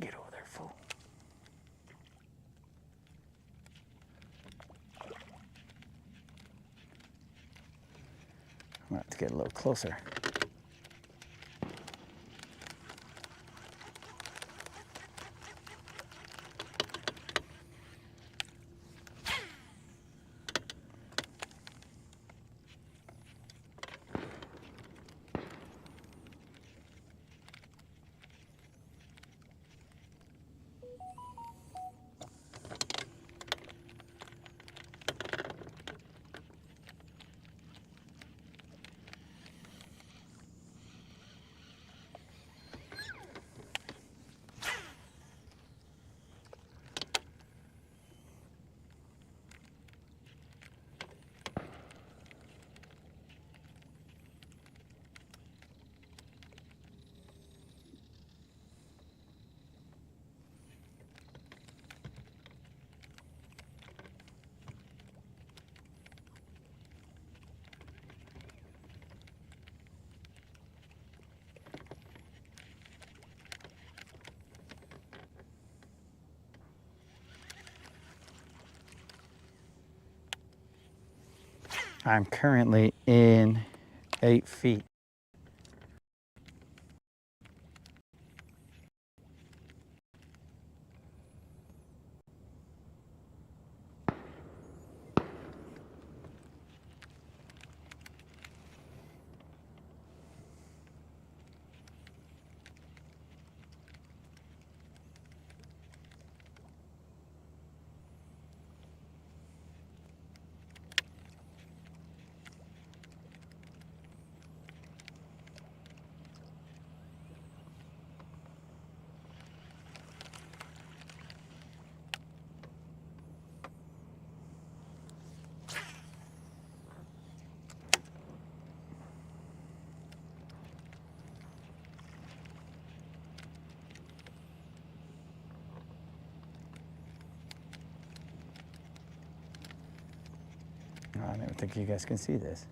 Get over there, fool. I'm gonna have to get a little closer. I'm currently in 8 feet. I don't think you guys can see this.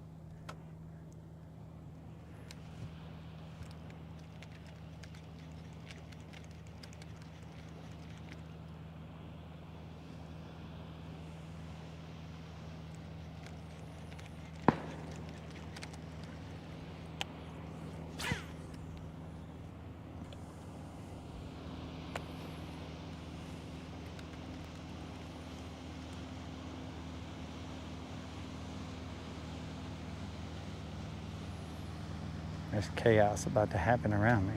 There's chaos about to happen around me.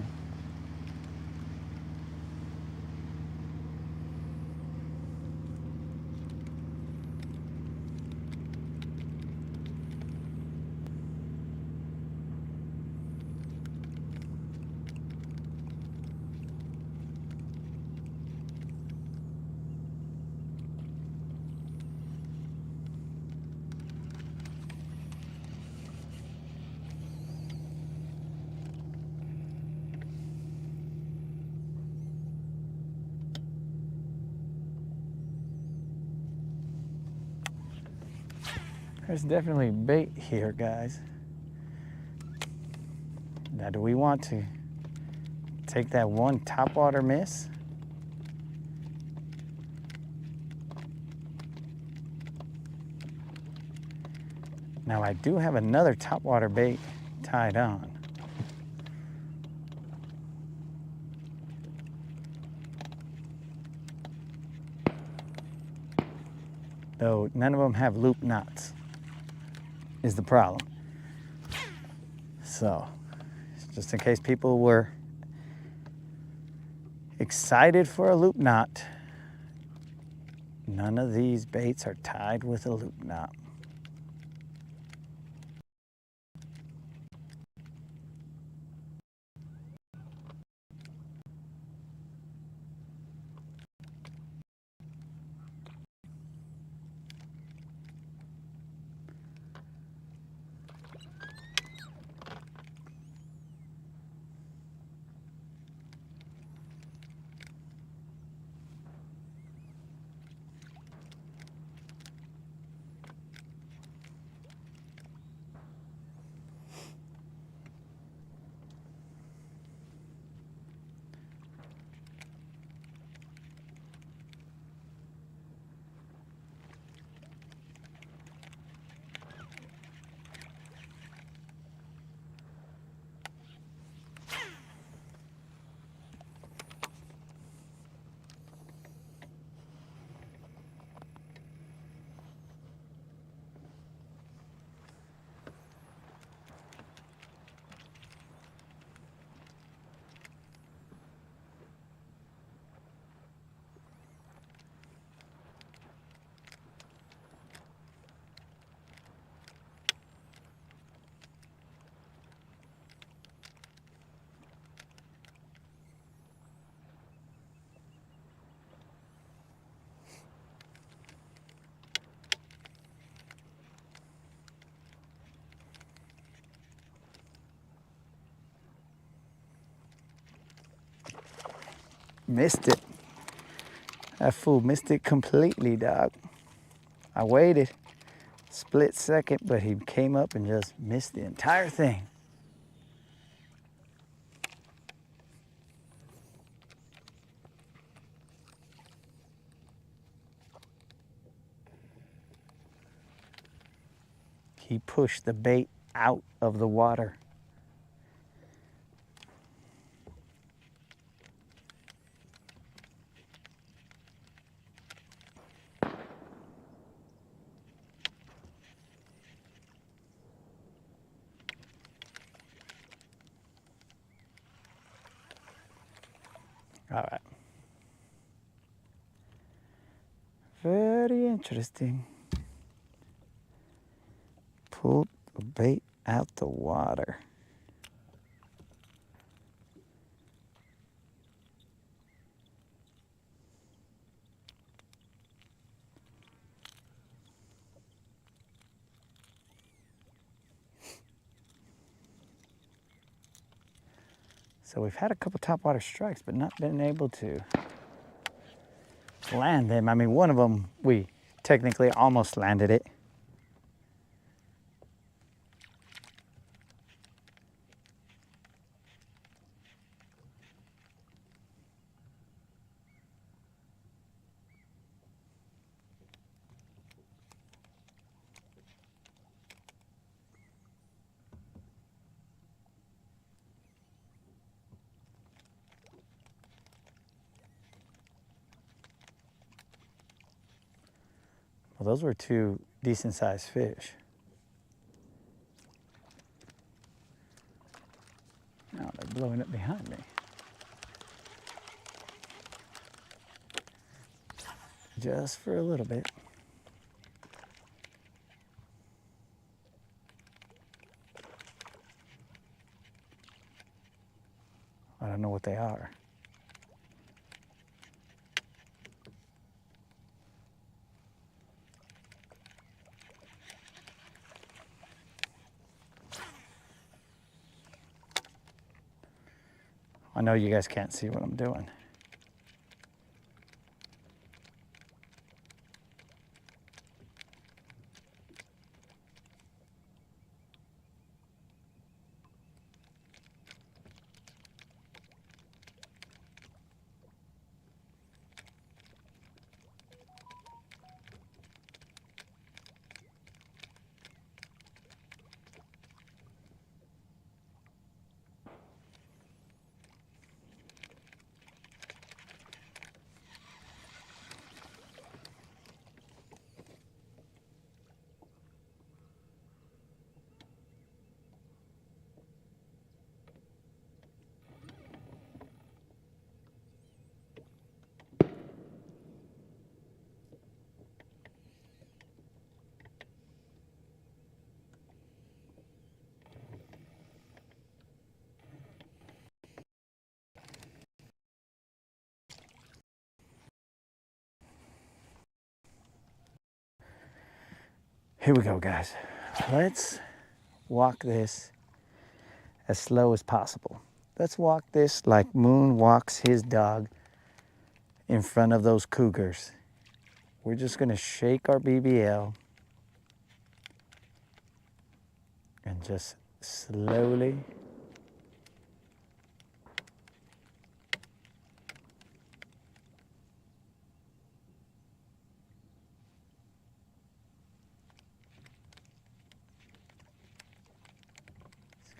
There's definitely bait here, guys. Now, do we want to take that one topwater miss? Now I do have another topwater bait tied on. Though none of them have loop knots is the problem. So, just in case people were excited for a loop knot, none of these baits are tied with a loop knot. Missed it. That fool missed it completely, dog. I waited split second, but he came up and just missed the entire thing. He pushed the bait out of the water. All right. Very interesting. Pulled the bait out the water. So we've had a couple topwater strikes, but not been able to land them. I mean, one of them, we technically almost landed it. Well, those were two decent sized fish. Now they're blowing up behind me. Just for a little bit. I don't know what they are. I know you guys can't see what I'm doing. Here we go, guys. Let's walk this as slow as possible. Let's walk this like Moon walks his dog in front of those cougars. We're just gonna shake our BBL and just slowly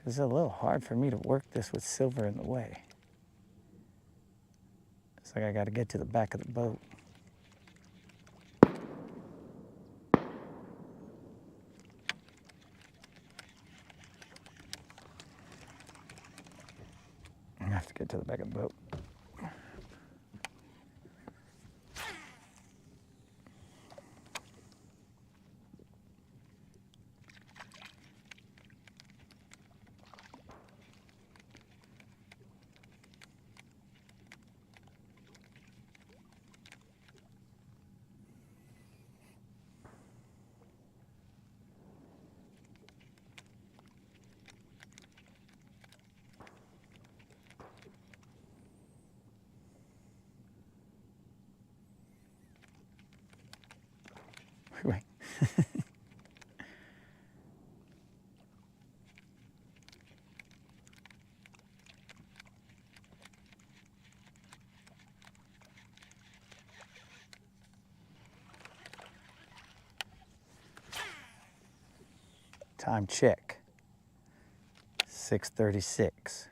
it's a little hard for me to work this with Silver in the way. It's like I got to get to the back of the boat. I have to get to the back of the boat. Wait. Time check. 6:36.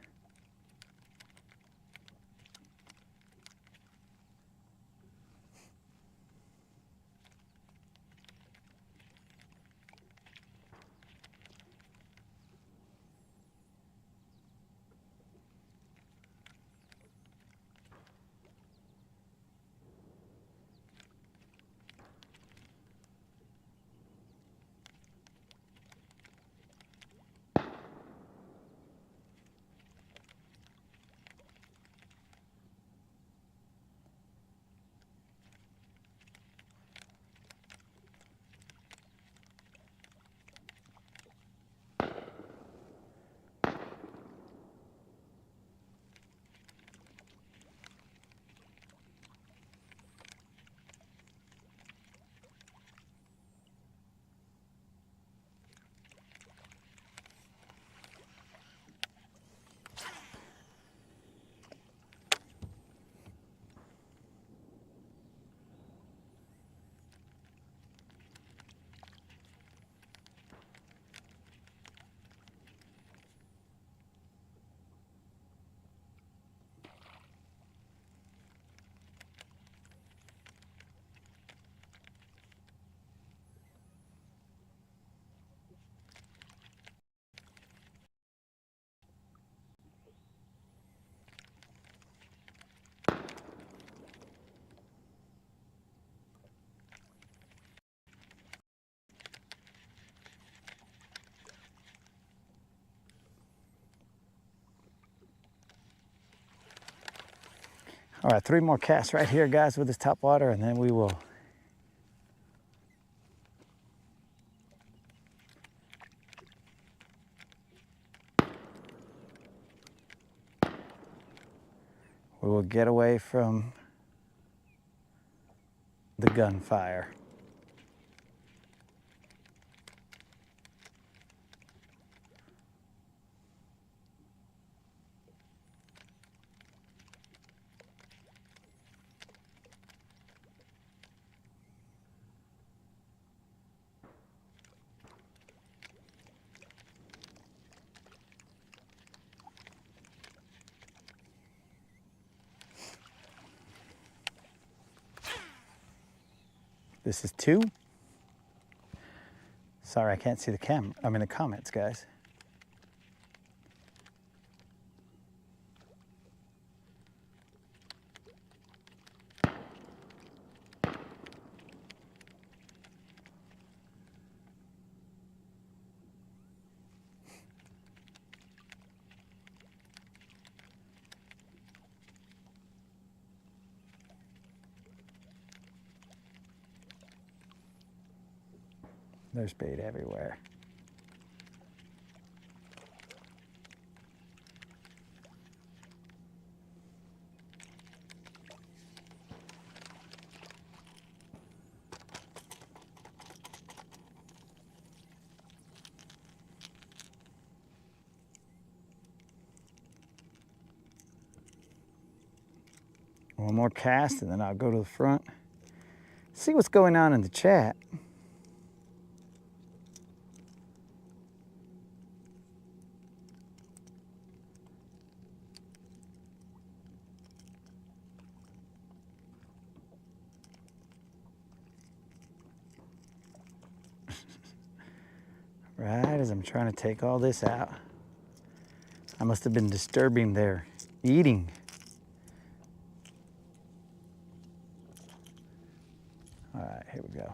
All right, 3 more casts right here, guys, with this top water, and then we will get away from the gunfire. This is 2. Sorry, I can't see the the comments, guys. There's bait everywhere. One more cast and then I'll go to the front. See what's going on in the chat. Right as I'm trying to take all this out, I must have been disturbing their eating. All right, here we go.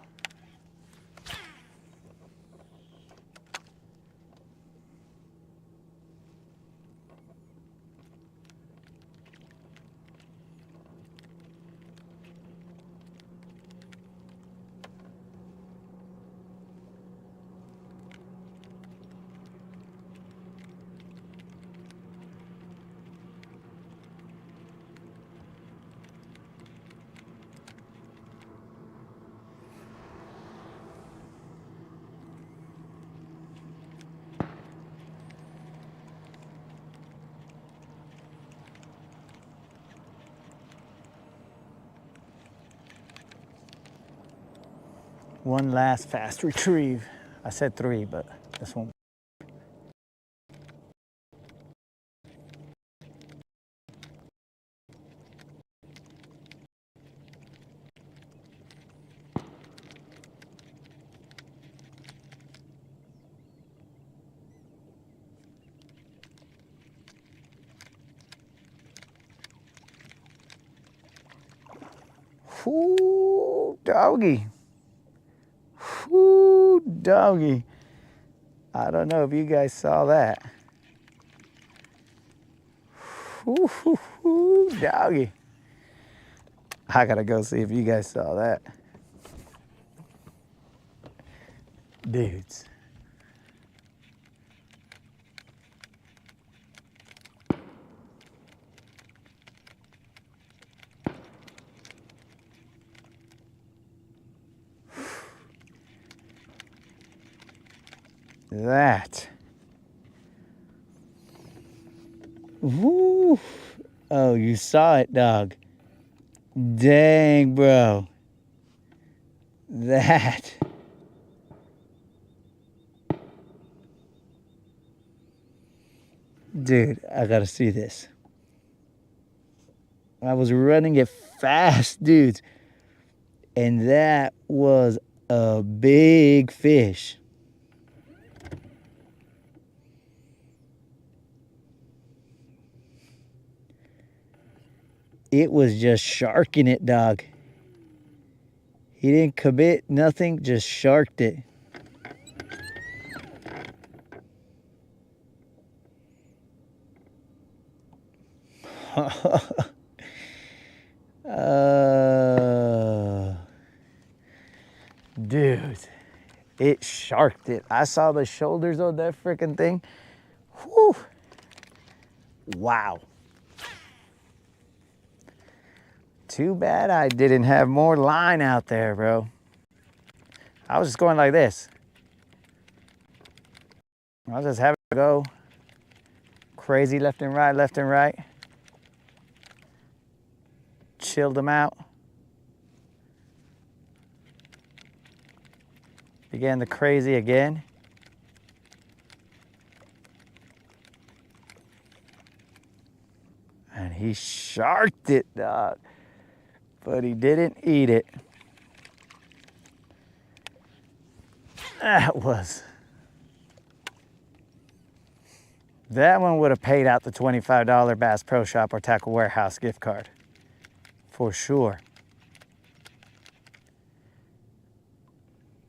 One last fast retrieve. I said 3, but this one. Ooh, doggy. Ooh, doggy. I don't know if you guys saw that. Ooh, doggy. I gotta go see if you guys saw that. Dudes. That. Woo. Oh, you saw it, dog. Dang, bro. That. Dude, I gotta see this. I was running it fast, dudes. And that was a big fish. It was just sharking it, dog. He didn't commit nothing, just sharked it. Dude, it sharked it. I saw the shoulders on that freaking thing. Whew. Wow. Too bad I didn't have more line out there, bro. I was just going like this. I was just having to go crazy left and right, left and right. Chilled them out. Began the crazy again. And he sharked it, dog. But he didn't eat it. That one would have paid out the $25 Bass Pro Shop or Tackle Warehouse gift card. For sure.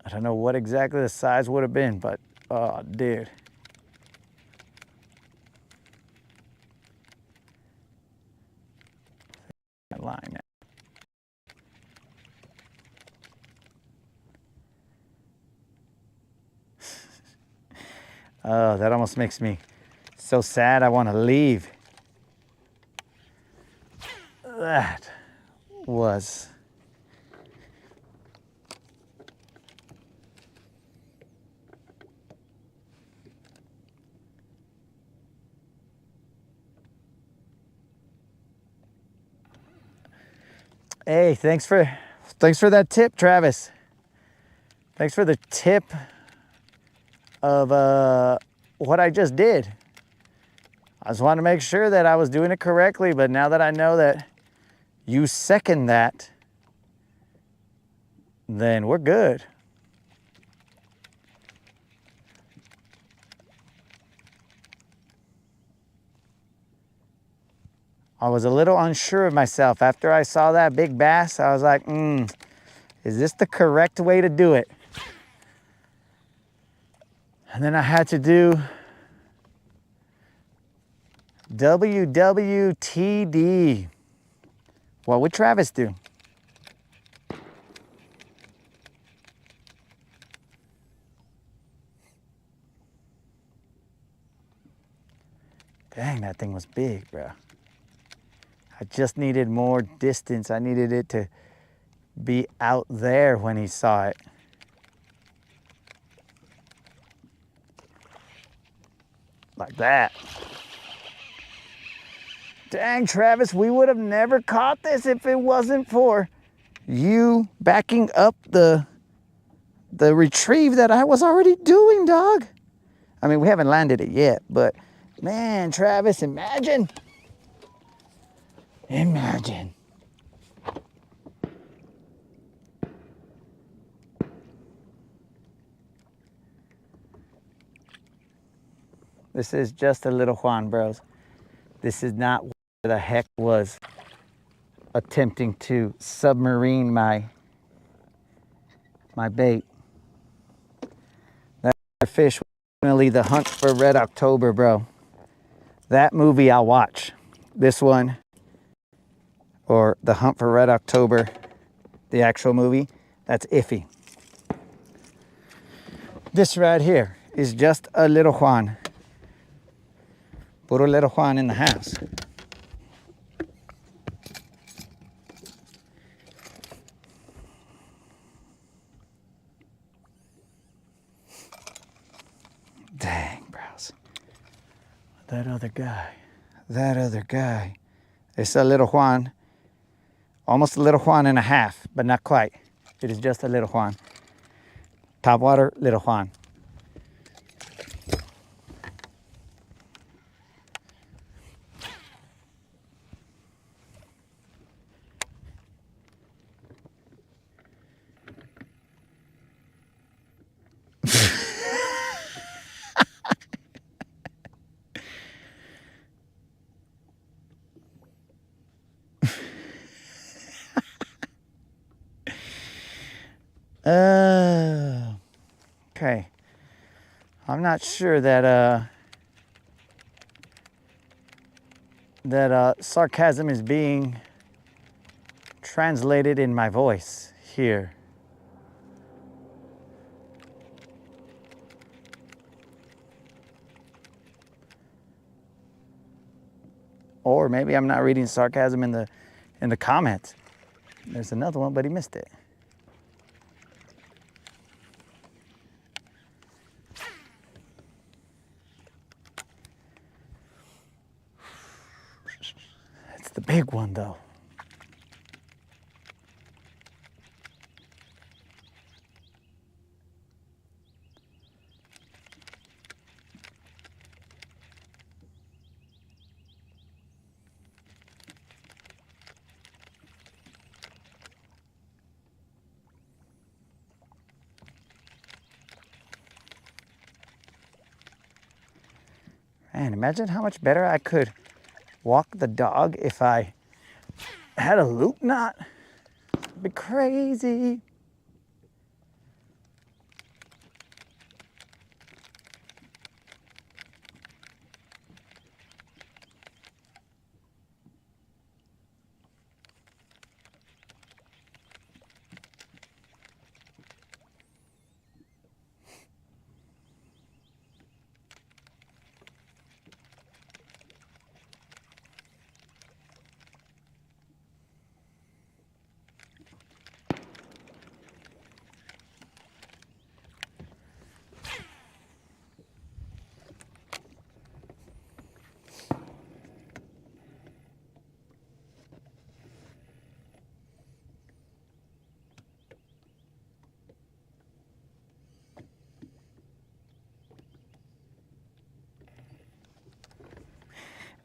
I don't know what exactly the size would have been, but oh, dude. That line. Oh, that almost makes me so sad I want to leave. That was... Hey, thanks for that tip, Travis. Thanks for the tip of what I just did. I just wanted to make sure that I was doing it correctly, but now that I know that you second that, then we're good. I was a little unsure of myself. After I saw that big bass, I was like, is this the correct way to do it? And then I had to do WWTD. What would Travis do? Dang, that thing was big, bro. I just needed more distance. I needed it to be out there when he saw it. Like that. Dang, Travis, we would have never caught this if it wasn't for you backing up the retrieve that I was already doing, dog. I mean, we haven't landed it yet, but man, Travis, imagine. Imagine. This is just a little Juan, bros. This is not what the heck was attempting to submarine my bait. That fish was definitely the Hunt for Red October, bro. That movie I'll watch. This one, or the Hunt for Red October, the actual movie, that's iffy. This right here is just a little Juan. Puro little Juan in the house. Dang, bros. That other guy. It's a little Juan. Almost a little Juan and a half, but not quite. It is just a little Juan. Topwater, little Juan. Okay. I'm not sure that sarcasm is being translated in my voice here. Or maybe I'm not reading sarcasm in the comments. There's another one, but he missed it. It's the big one, though. Man, imagine how much better I could walk the dog if I had a loop knot. It'd be crazy.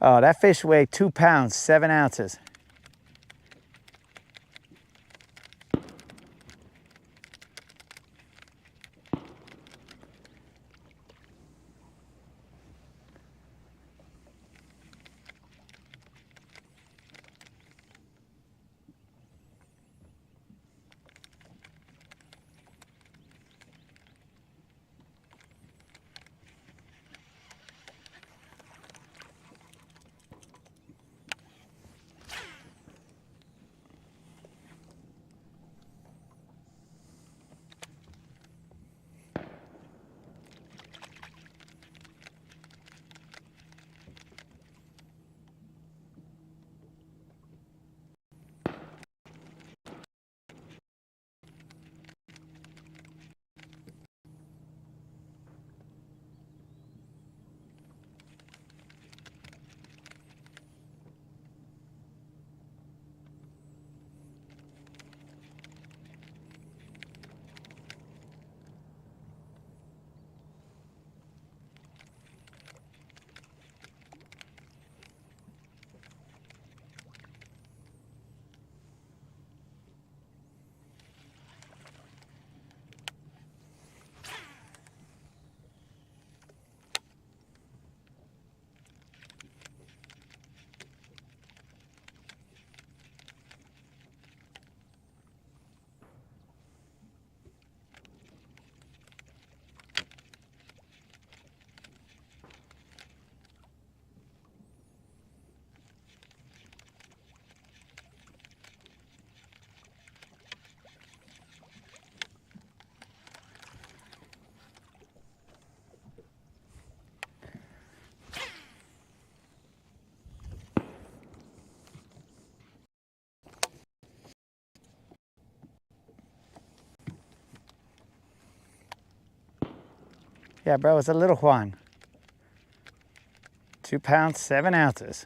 Oh, that fish weighed 2 pounds, 7 ounces. Yeah, bro, it's a little Juan. 2 pounds, 7 ounces.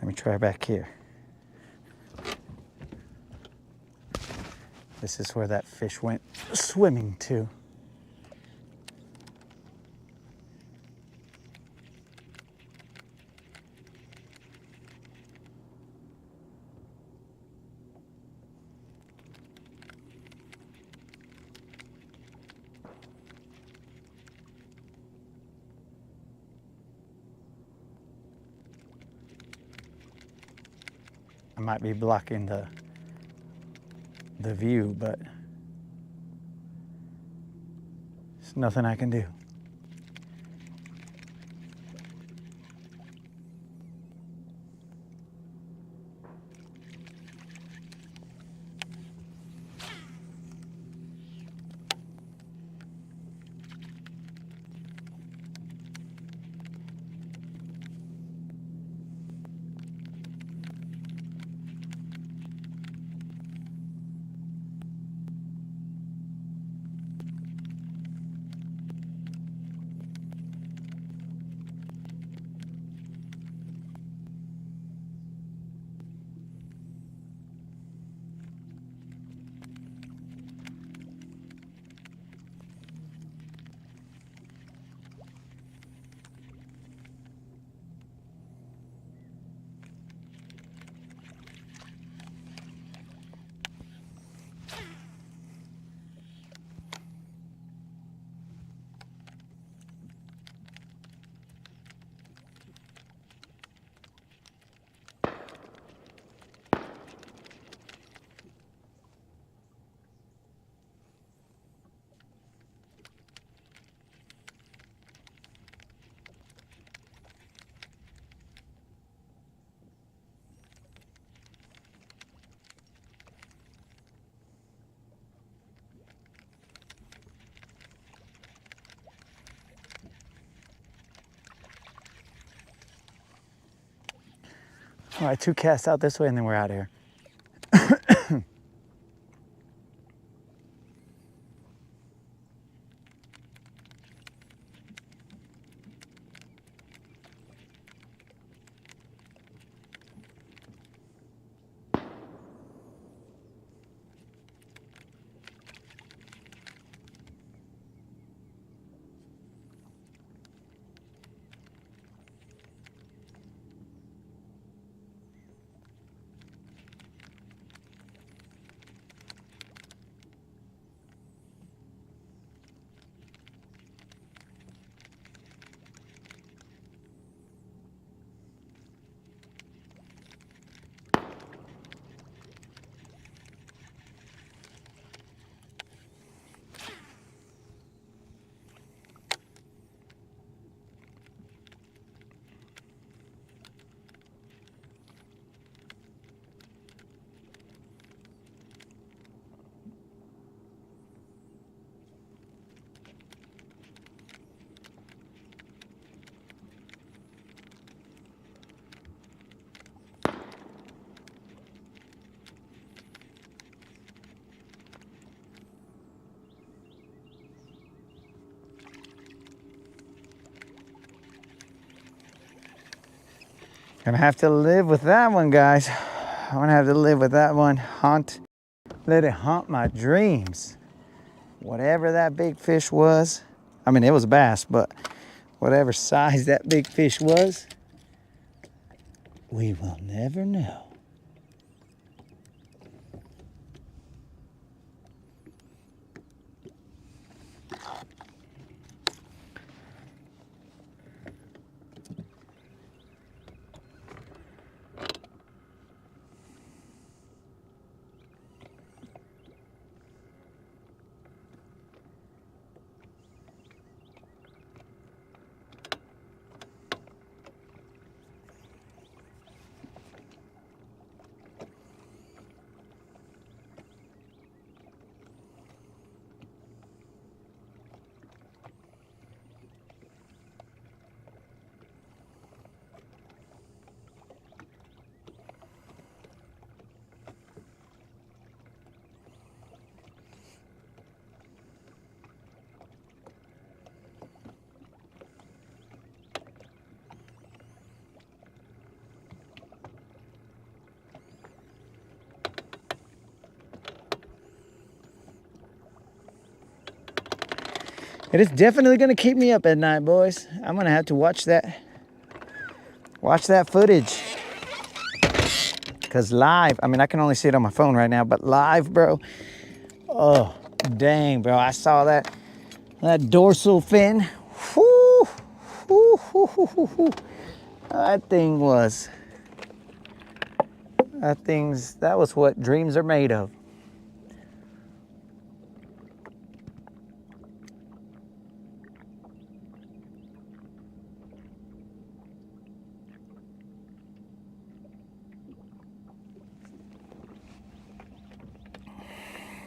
Let me try back here. This is where that fish went swimming to. I might be blocking the view, but there's nothing I can do. All right, 2 casts out this way and then we're out of here. Gonna have to live with that one, guys. I'm gonna have to live with that one. Let it haunt my dreams. Whatever that big fish was, I mean, it was a bass, but whatever size that big fish was, we will never know. It is definitely gonna keep me up at night, boys. I'm gonna have to watch that footage. Cause live, I mean, I can only see it on my phone right now, but live, bro. Oh, dang, bro. I saw that dorsal fin. Whoo, whoo, whoo, whoo, whoo, whoo. That was what dreams are made of.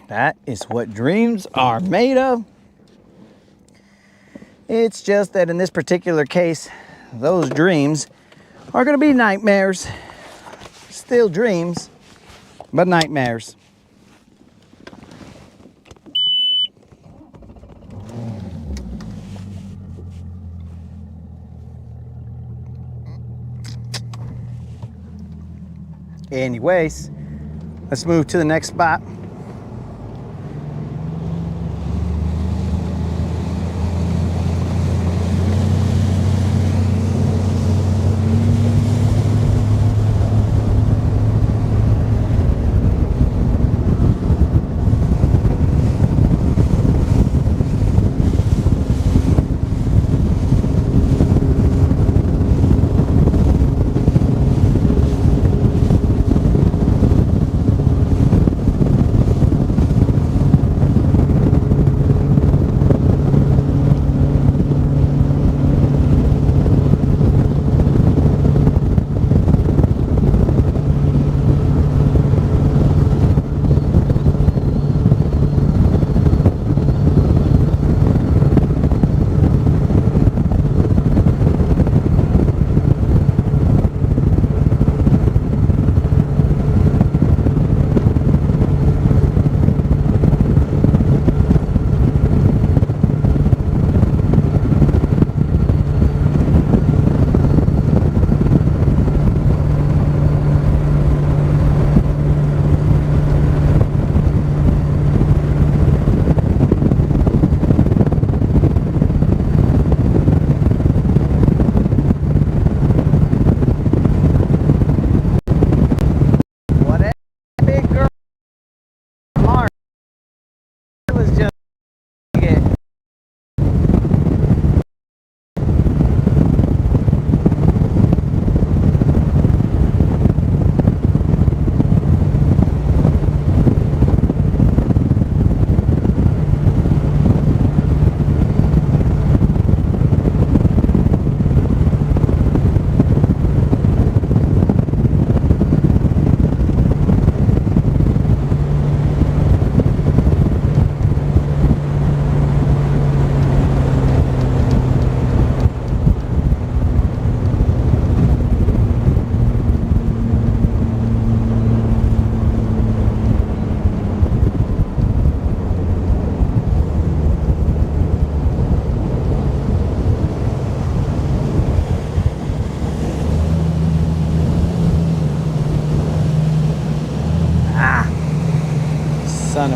That is what dreams are made of. It's just that in this particular case, those dreams are gonna be nightmares. Still dreams, but nightmares. Anyways, let's move to the next spot.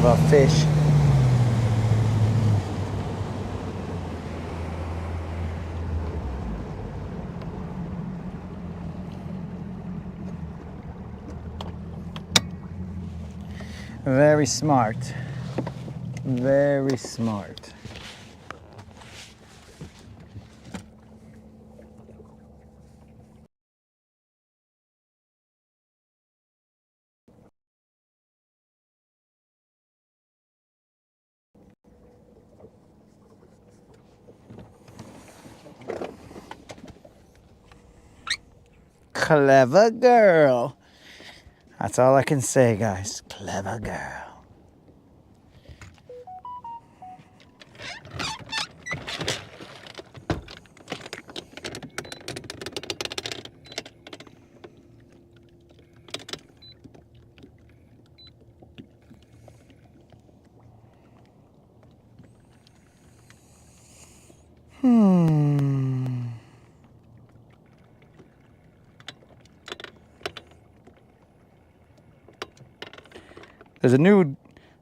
of our fish. Very smart. Very smart. Clever girl. That's all I can say, guys. Clever girl.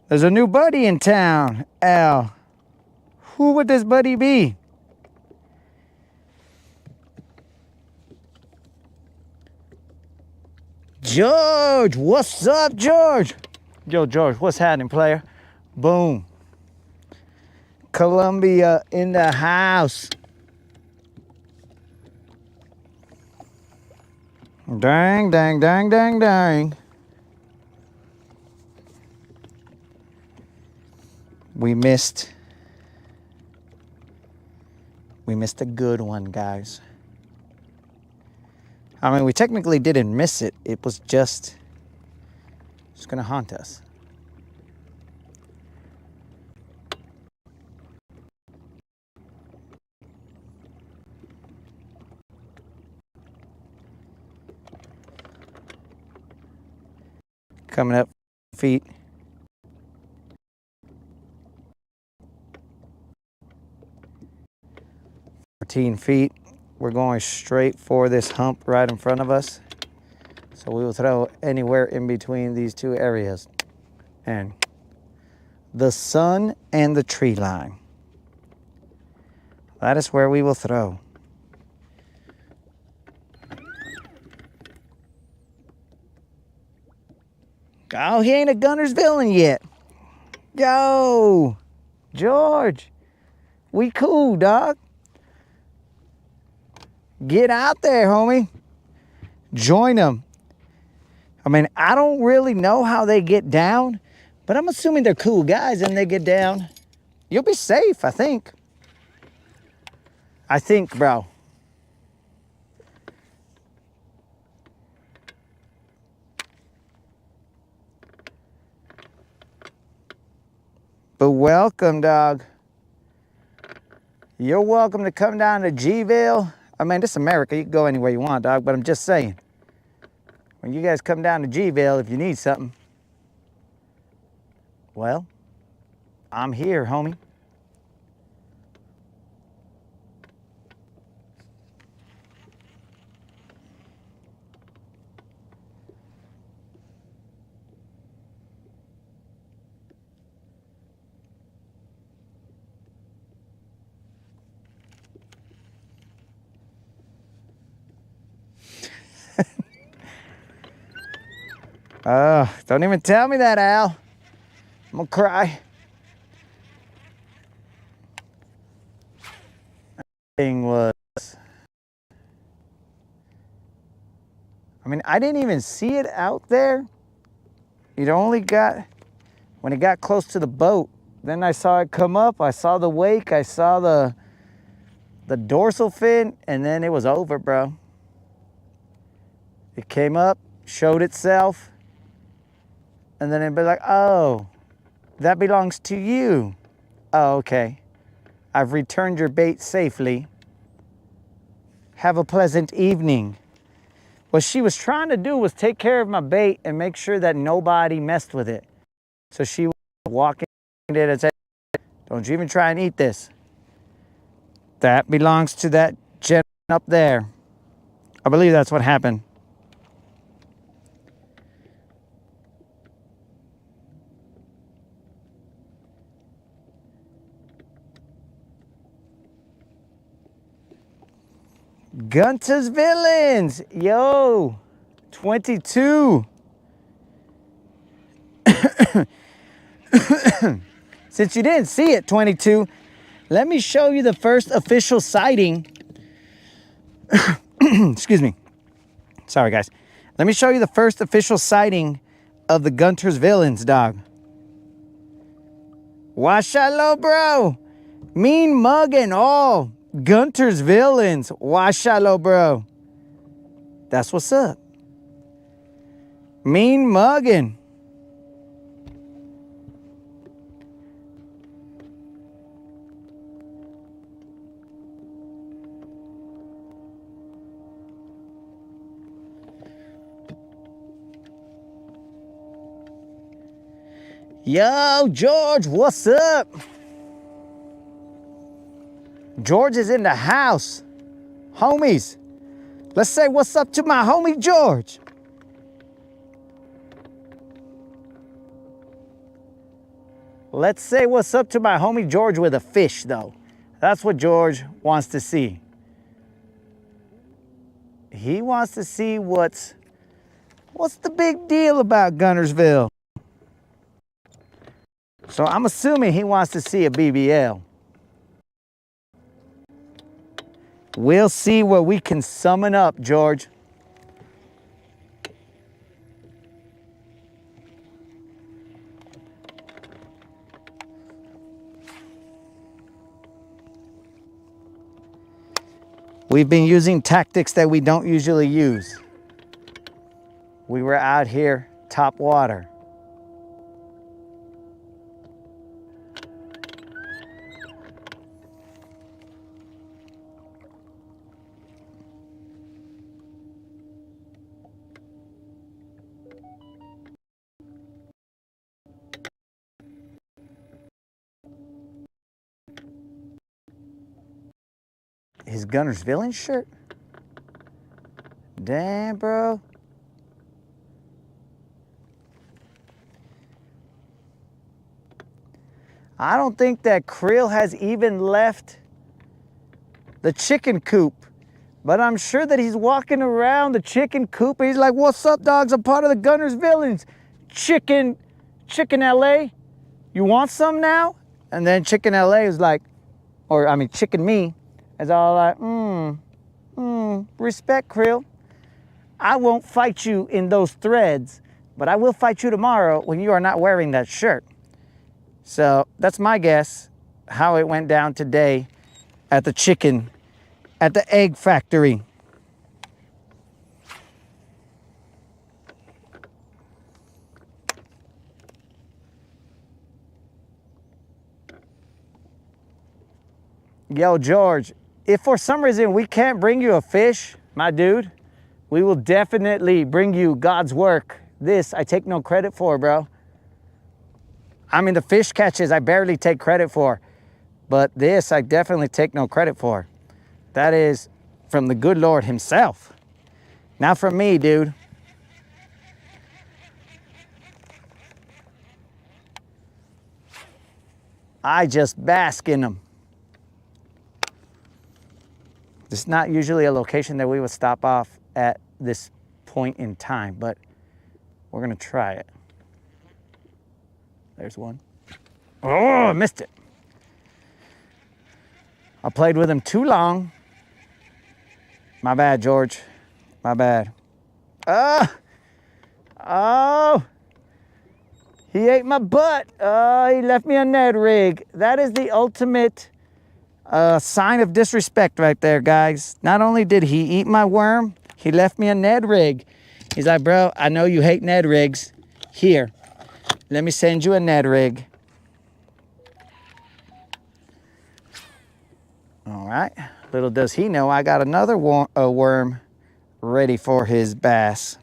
There's a new buddy in town, Al. Who would this buddy be? George, what's up, George? Yo, George, what's happening, player? Boom. Columbia in the house. Dang, dang, dang, dang, dang. We missed a good one, guys. I mean, we technically didn't miss it. It was just gonna haunt us. Coming up feet. Feet. We're going straight for this hump right in front of us. So we will throw anywhere in between these two areas. And the sun and the tree line. That is where we will throw. Oh, he ain't a Guntersville yet. Yo, George, we cool, dog. Get out there, homie. Join them. I mean, I don't really know how they get down, but I'm assuming they're cool guys and they get down. You'll be safe, I think. I think, bro. But welcome, dog. You're welcome to come down to Gville. I mean, this is America. You can go anywhere you want, dog, but I'm just saying. When you guys come down to Gville, if you need something, well, I'm here, homie. Don't even tell me that, Al. I'm gonna cry. Thing was, I mean, I didn't even see it out there. It only got, when it got close to the boat, then I saw it come up. I saw the wake. I saw the dorsal fin, and then it was over, bro. It came up, showed itself, and then it'd be like, oh, that belongs to you. Oh, okay. I've returned your bait safely. Have a pleasant evening. What she was trying to do was take care of my bait and make sure that nobody messed with it. So she was walking it and said, don't you even try and eat this. That belongs to that gentleman up there. I believe that's what happened. Guntersville, yo, 22. Since you didn't see it, 22, let me show you the first official sighting. Excuse me. Sorry, guys. Let me show you the first official sighting of the Guntersville, dog. Washalo, bro. Mean mugging all. Guntersville, washalo, bro. That's what's up. Mean mugging. Yo, George, what's up? George is in the house. Homies, let's say what's up to my homie George. Let's say what's up to my homie George with a fish, though. That's what George wants to see. He wants to see what's the big deal about Guntersville. So I'm assuming he wants to see a BBL. We'll see what we can summon up, George. We've been using tactics that we don't usually use. We were out here top water. His Guntersville shirt? Damn, bro. I don't think that Krill has even left the chicken coop, but I'm sure that he's walking around the chicken coop and he's like, what's up, dogs? I'm part of the Guntersville Chicken LA. You want some now? And then Chicken LA is like, Chicken Me is all like, respect, Krill. I won't fight you in those threads, but I will fight you tomorrow when you are not wearing that shirt. So that's my guess how it went down today at the egg factory. Yo, George, if for some reason we can't bring you a fish, my dude, we will definitely bring you God's work. This I take no credit for, bro. I mean, the fish catches I barely take credit for, but this I definitely take no credit for. That is from the good Lord himself. Not from me, dude. I just bask in them. This is not usually a location that we would stop off at this point in time, but we're gonna try it. There's one. Oh, I missed it. I played with him too long. My bad, George. My bad. Oh, he ate my butt. He left me a Ned rig. That is the ultimate sign of disrespect right there, guys. Not only did he eat my worm, he left me a Ned rig. He's like, bro, I know you hate Ned rigs. Here, let me send you a Ned rig. All right. Little does he know, I got another worm ready for his bass.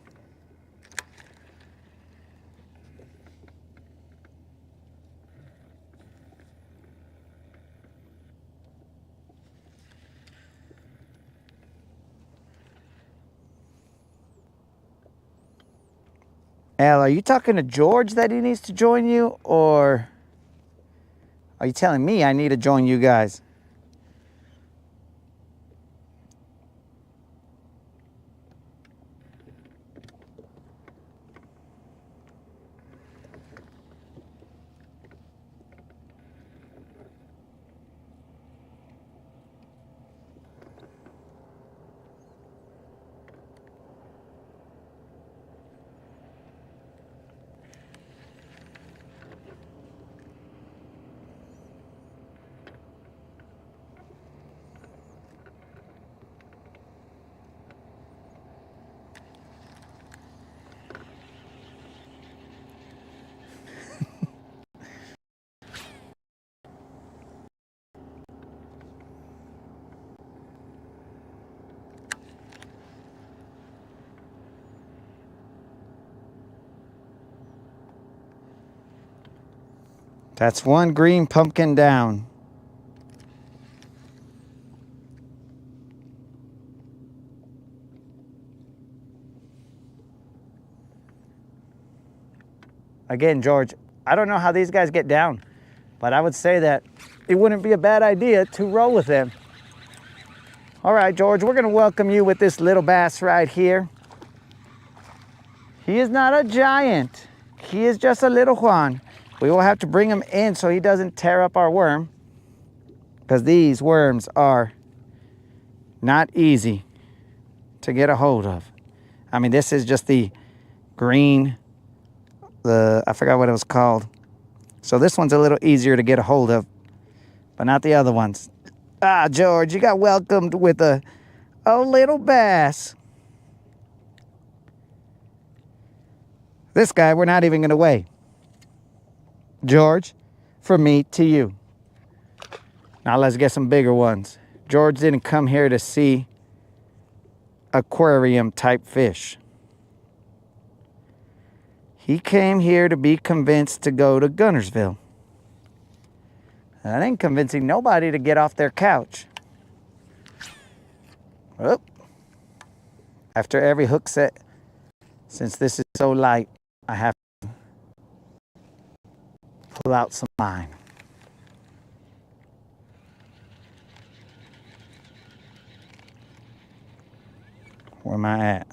Al, are you talking to George that he needs to join you, or are you telling me I need to join you guys? That's one green pumpkin down. Again, George, I don't know how these guys get down, but I would say that it wouldn't be a bad idea to roll with them. All right, George, we're gonna welcome you with this little bass right here. He is not a giant. He is just a little Juan. We will have to bring him in so he doesn't tear up our worm, because these worms are not easy to get a hold of. I mean, this is just the green, I forgot what it was called. So this one's a little easier to get a hold of, but not the other ones. Ah, George, you got welcomed with a little bass. This guy, we're not even gonna weigh. George, from me to you. Now let's get some bigger ones. George didn't come here to see aquarium type fish. He came here to be convinced to go to Guntersville. That ain't convincing nobody to get off their couch. Oh. After every hook set, since this is so light, I have to pull out some line. Where am I at?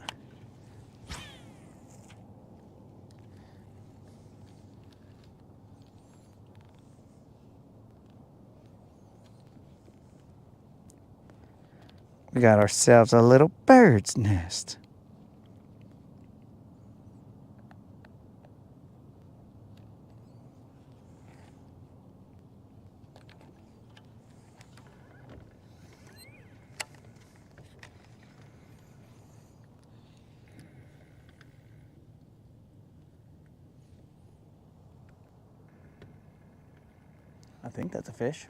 We got ourselves a little bird's nest. I think that's a fish.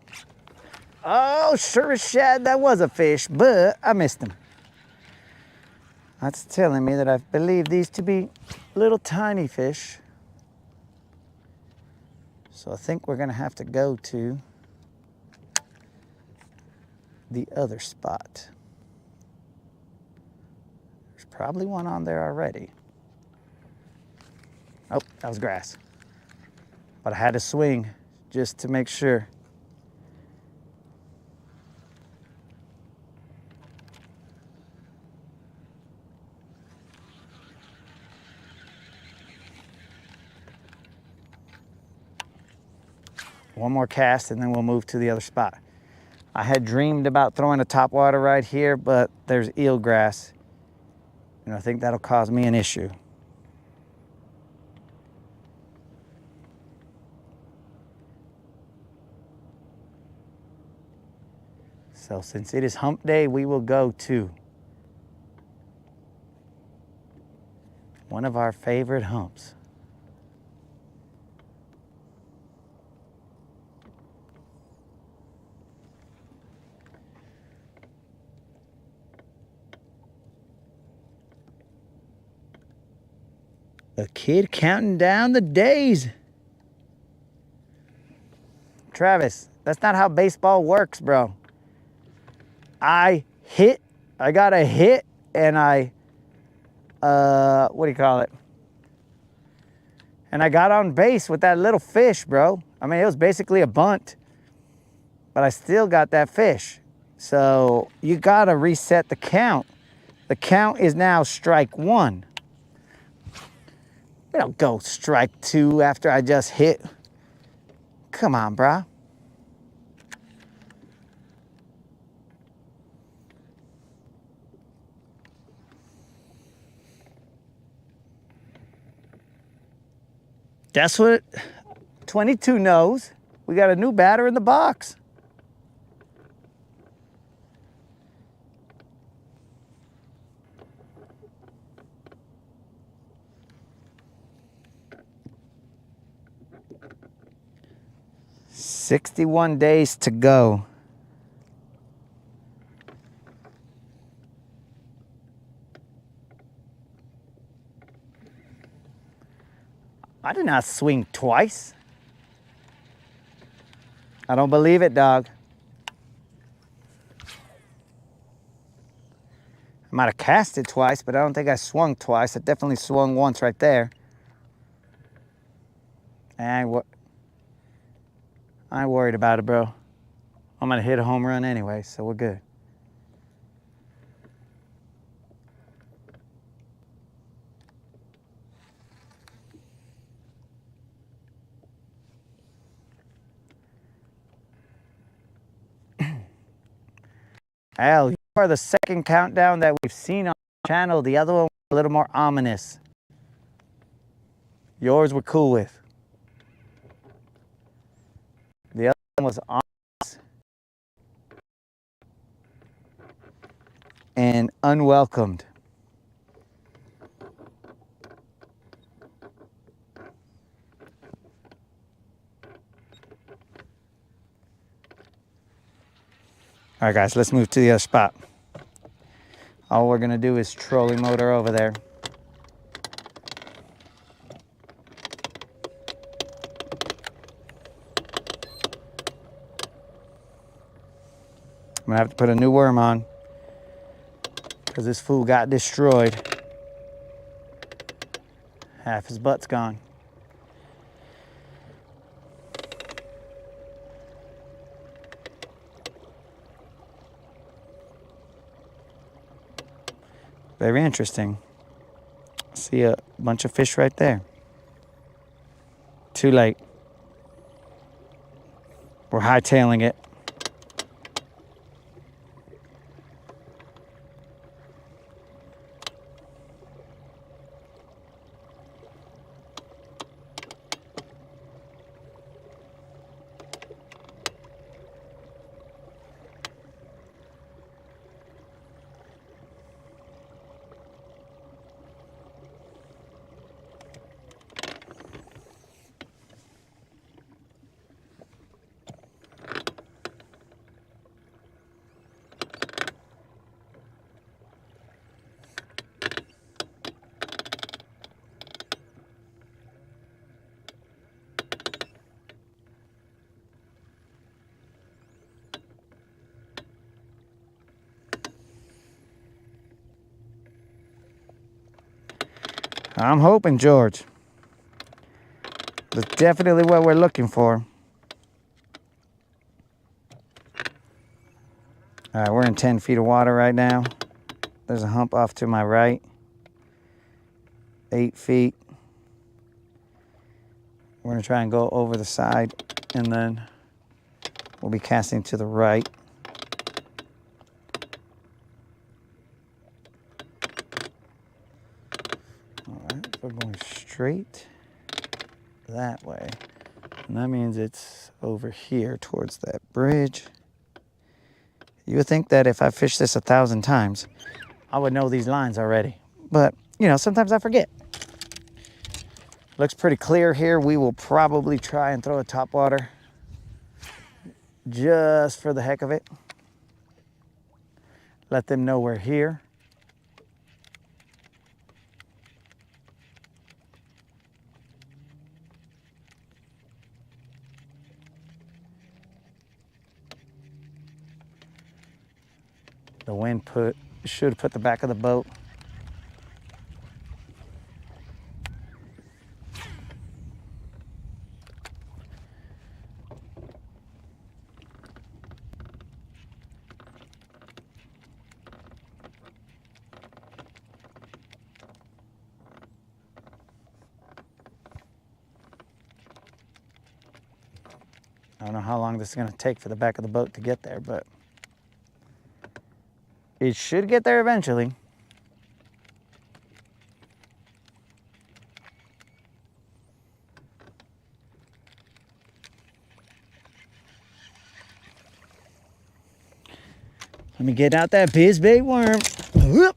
Oh, sure as shad, that was a fish, but I missed him. That's telling me that I believe these to be little tiny fish. So I think we're gonna have to go to the other spot. There's probably one on there already. Oh, that was grass. But I had to swing just to make sure. One more cast and then we'll move to the other spot. I had dreamed about throwing a topwater right here, but there's eelgrass, and I think that'll cause me an issue. So since it is hump day, we will go to one of our favorite humps. A kid counting down the days. Travis, that's not how baseball works, bro. I got a hit, and what do you call it? And I got on base with that little fish, bro. I mean, it was basically a bunt, but I still got that fish. So you gotta reset the count. The count is now strike one. We don't go strike two after I just hit. Come on, brah. That's what 22 knows. We got a new batter in the box. "61 days to go." I did not swing twice. I don't believe it, dog. I might have cast it twice, but I don't think I swung twice. I definitely swung once right there. I ain't worried about it, bro. I'm gonna hit a home run anyway, so we're good. Al, you are the second countdown that we've seen on the channel. The other one was a little more ominous. Yours we're cool with. The other one was ominous and unwelcomed. All right, guys, let's move to the other spot. All we're gonna do is trolling motor over there. I'm gonna have to put a new worm on because this fool got destroyed. Half his butt's gone. Very interesting. See a bunch of fish right there. Too late. We're hightailing it. I'm hoping, George. That's definitely what we're looking for. All right, we're in 10 feet of water right now. There's a hump off to my right. 8 feet. We're gonna try and go over the side, and then we'll be casting to the right. All right, we're going straight that way. And that means it's over here towards that bridge. You would think that if I fished this 1,000 times, I would know these lines already. But, you know, sometimes I forget. Looks pretty clear here. We will probably try and throw a topwater just for the heck of it. Let them know we're here. The wind should put the back of the boat. I don't know how long this is going to take for the back of the boat to get there, but it should get there eventually. Let me get out that bizbait worm. Whoop.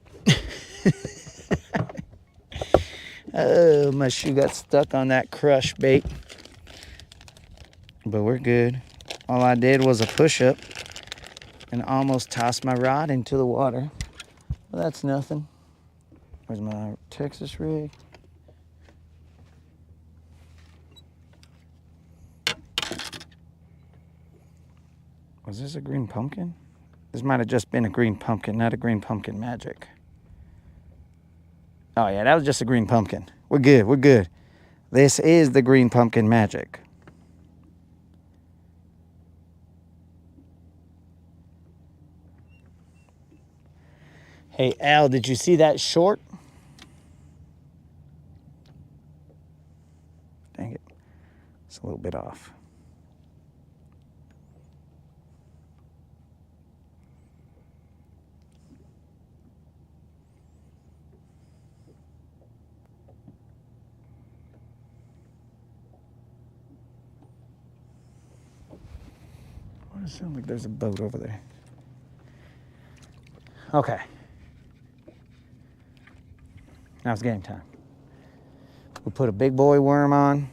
Oh, my shoe got stuck on that crush bait. But we're good. All I did was a push-up and almost tossed my rod into the water. Well, that's nothing. Where's my Texas rig? Was this a green pumpkin? This might have just been a green pumpkin, not a green pumpkin magic. Oh yeah, that was just a green pumpkin. We're good, we're good. This is the green pumpkin magic. Hey Al, did you see that short? Dang it, it's a little bit off. Why does it sound like there's a boat over there? Okay. Now it's game time. We put a big boy worm on.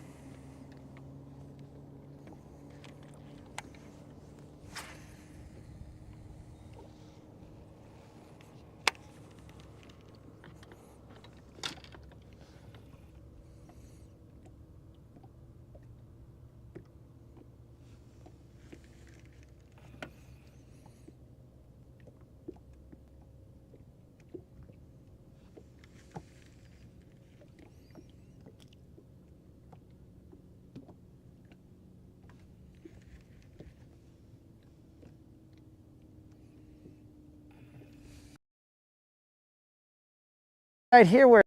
Right here where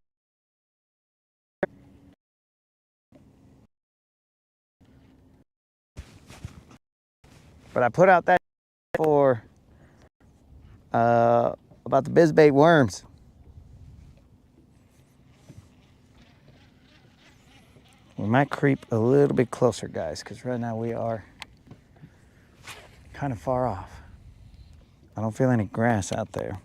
but I put out that for about the bizbait worms. We might creep a little bit closer, guys, because right now we are kind of far off. I don't feel any grass out there.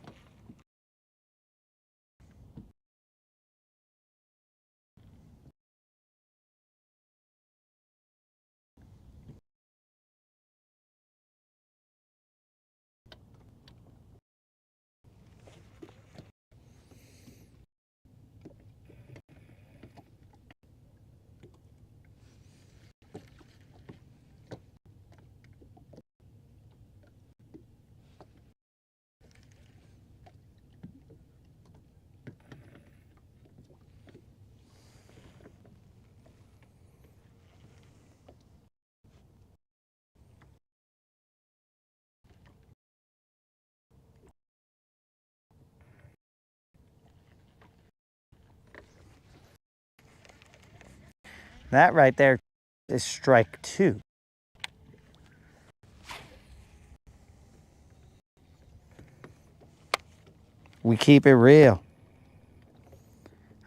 That right there is strike 2. We keep it real.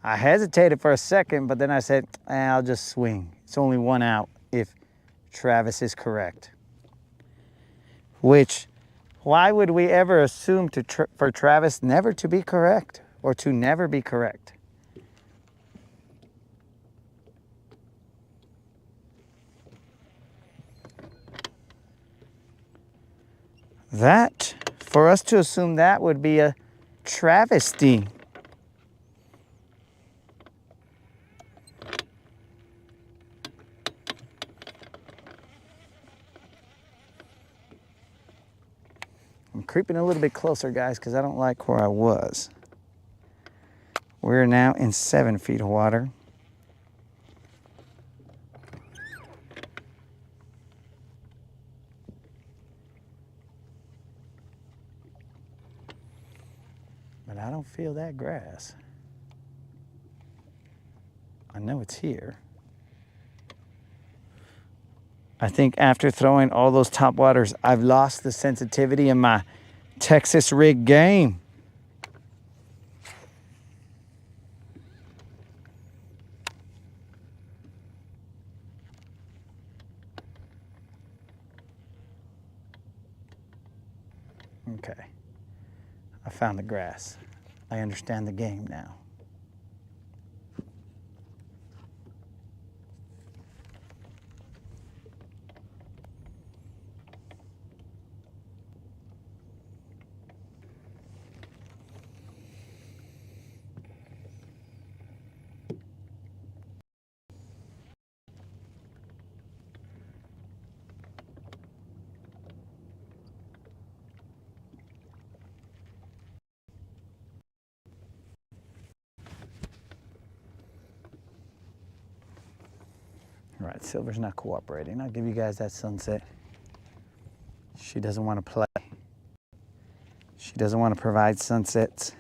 I hesitated for a second, but then I said, I'll just swing. It's only 1 out if Travis is correct. Which, why would we ever assume for Travis never to be correct or to never be correct? That, for us to assume that would be a travesty. I'm creeping a little bit closer, guys, because I don't like where I was. We're now in 7 feet of water. But I don't feel that grass. I know it's here. I think after throwing all those top waters, I've lost the sensitivity in my Texas rig game. Okay, I found the grass. I understand the game now. All right, Silver's not cooperating. I'll give you guys that sunset. She doesn't want to play. She doesn't want to provide sunsets.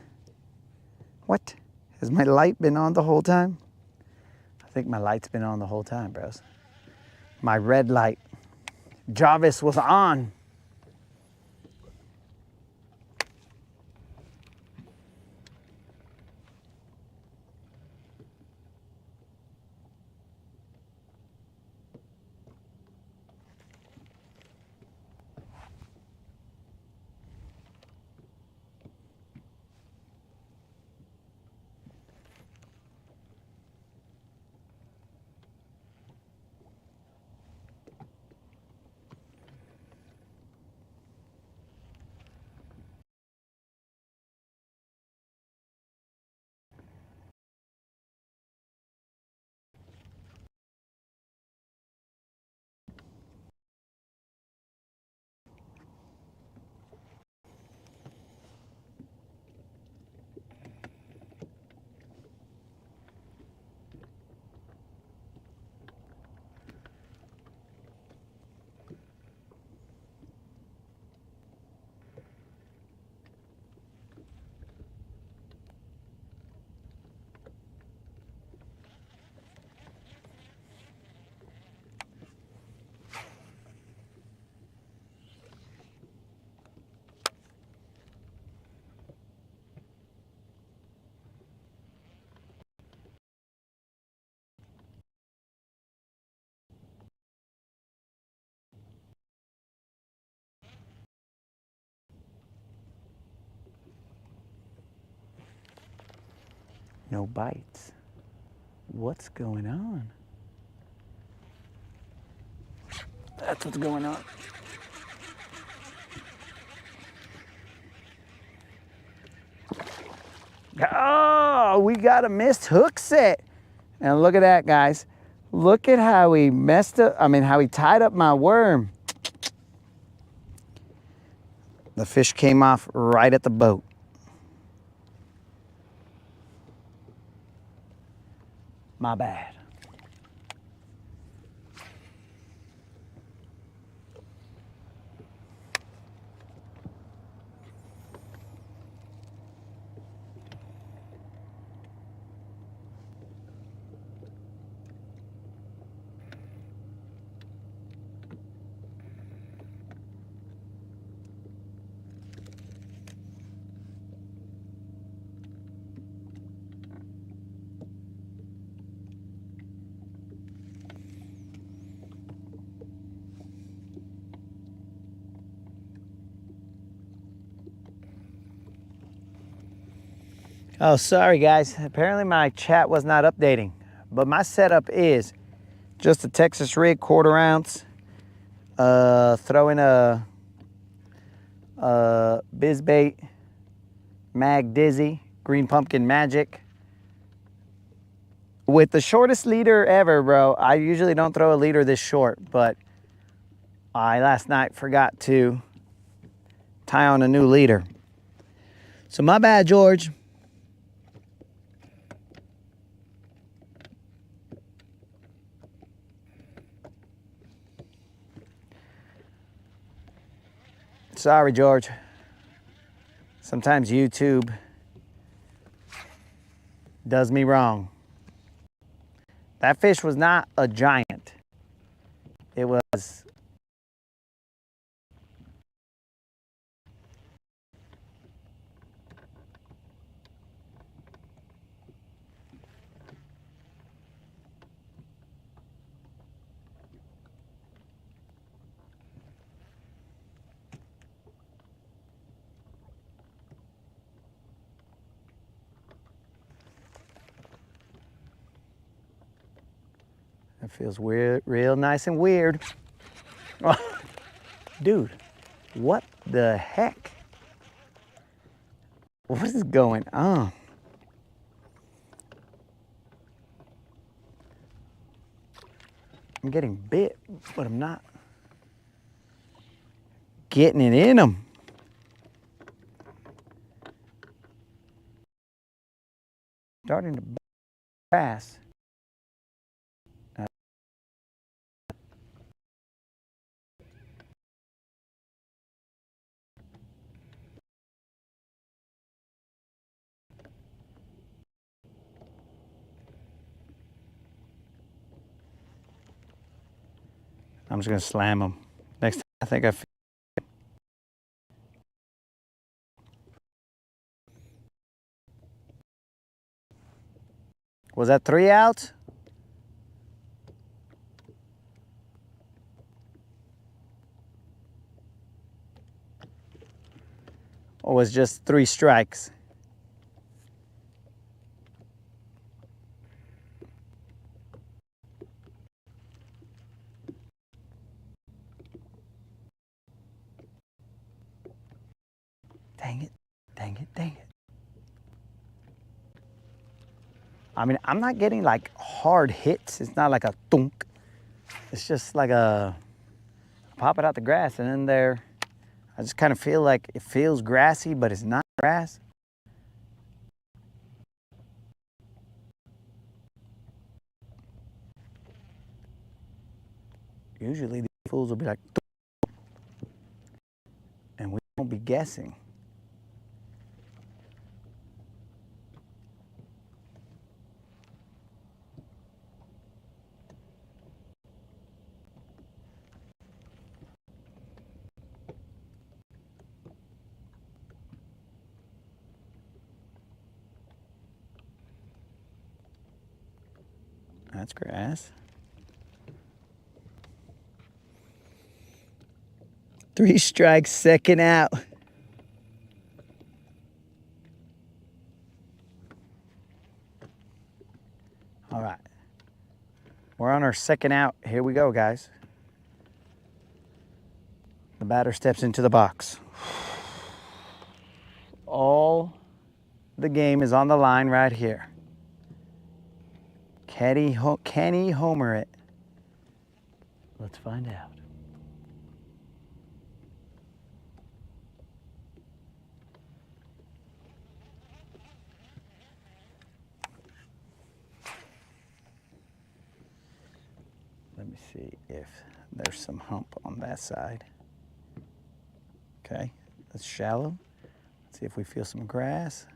What? Has my light been on the whole time? I think my light's been on the whole time, bros. My red light. Jarvis was on. No bites. What's going on? That's what's going on. Oh, we got a missed hook set. And look at that, guys. Look at how he messed up, how he tied up my worm. The fish came off right at the boat. My bad. Oh, sorry guys. Apparently my chat was not updating, but my setup is just a Texas rig 1/4 ounce, throwing a Bizbait, Mag Dizzy, Green Pumpkin Magic. With the shortest leader ever, bro. I usually don't throw a leader this short, but I last night forgot to tie on a new leader. So my bad, George. Sorry, George. Sometimes YouTube does me wrong. That fish was not a giant. It was... It feels weird, real nice and weird. Oh, dude, what the heck? What is going on? I'm getting bit, but I'm not getting it in them. Starting to pass. I'm just gonna slam them. Next time I think I feel. Was that 3 outs? Or was just 3 strikes? Dang it, dang it, dang it. I mean, I'm not getting like hard hits. It's not like a thunk. It's just like a pop it out the grass and then there. I just kind of feel like it feels grassy, but it's not grass. Usually these fools will be like, and we won't be guessing. That's grass. 3 strikes, second out. All right. We're on our second out. Here we go, guys. The batter steps into the box. All the game is on the line right here. Can he homer it? Let's find out. Let me see if there's some hump on that side. Okay, that's shallow. Let's see if we feel some grass.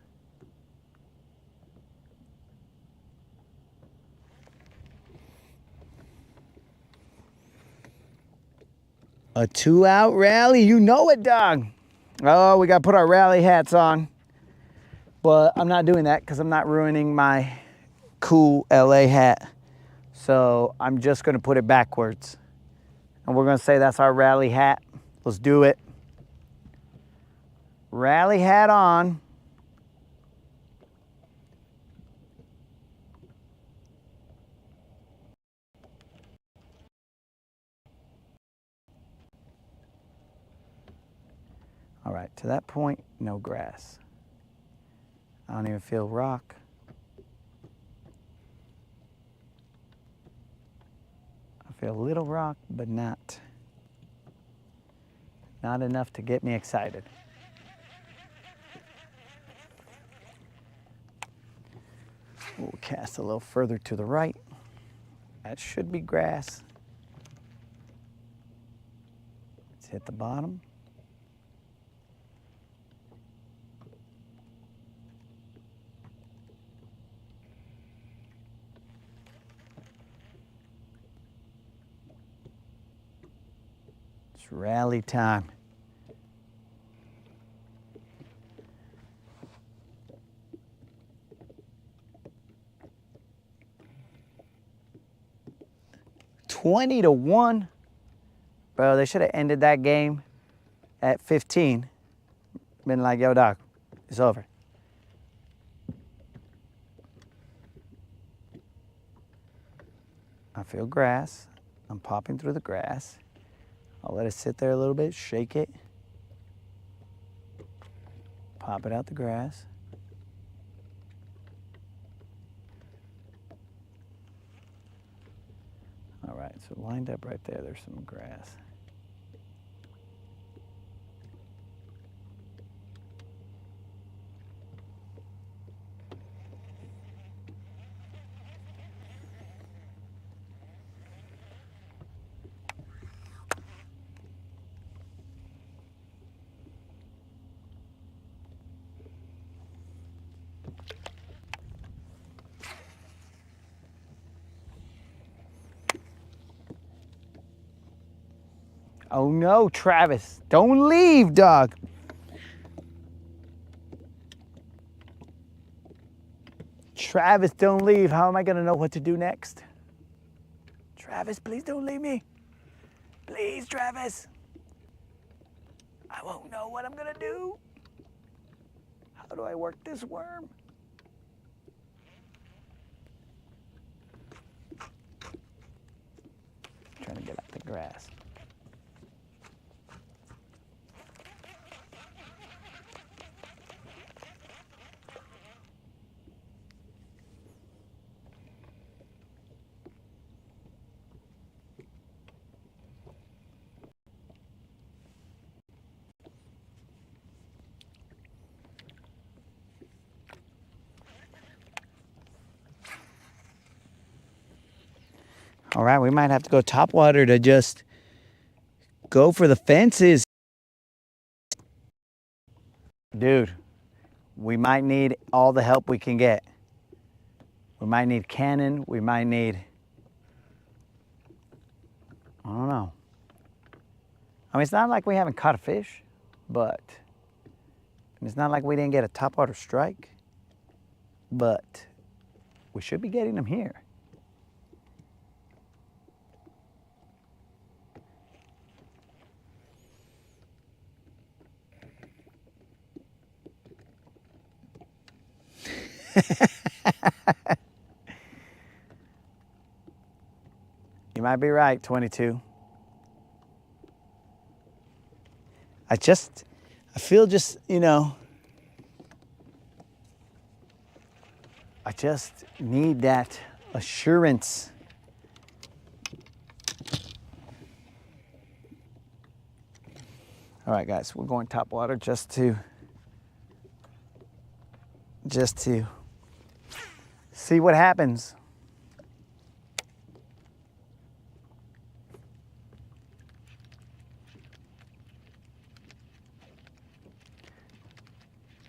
A 2-out rally, you know it, dog. Oh, we gotta put our rally hats on. But I'm not doing that because I'm not ruining my cool LA hat. So I'm just gonna put it backwards. And we're gonna say that's our rally hat. Let's do it. Rally hat on. All right, to that point, no grass. I don't even feel rock. I feel a little rock, but not enough to get me excited. We'll cast a little further to the right. That should be grass. Let's hit the bottom. It's rally time. $20-1. Bro, they should have ended that game at 15. Been like, yo, doc, it's over. I feel grass. I'm popping through the grass. I'll let it sit there a little bit, shake it. Pop it out the grass. All right, so lined up right there, there's some grass. Oh no, Travis. Don't leave, dog. Travis, don't leave. How am I gonna know what to do next? Travis, please don't leave me. Please, Travis. I won't know what I'm gonna do. How do I work this worm? I'm trying to get out the grass. All right, we might have to go topwater to just go for the fences. Dude, we might need all the help we can get. We might need cannon. We might need, I don't know. I mean, it's not like we haven't caught a fish, but it's not like we didn't get a topwater strike, but we should be getting them here. You might be right, 22. I feel just, you know, I just need that assurance. All right, guys, we're going topwater just to see what happens.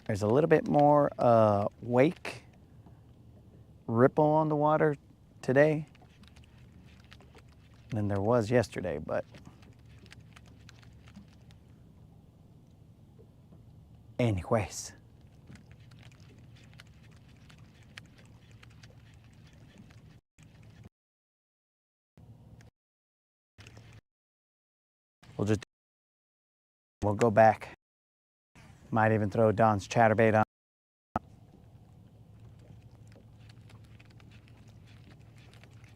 There's a little bit more wake ripple on the water today than there was yesterday, but anyways. We'll go back. Might even throw Don's chatterbait on.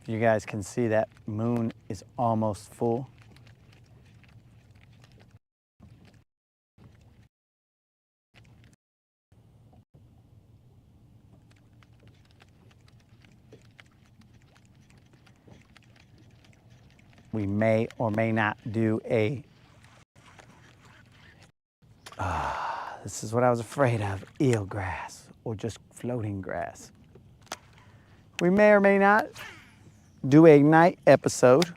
You guys can see that moon is almost full. We may or may not do a, this is what I was afraid of, eelgrass or just floating grass. We may or may not do a night episode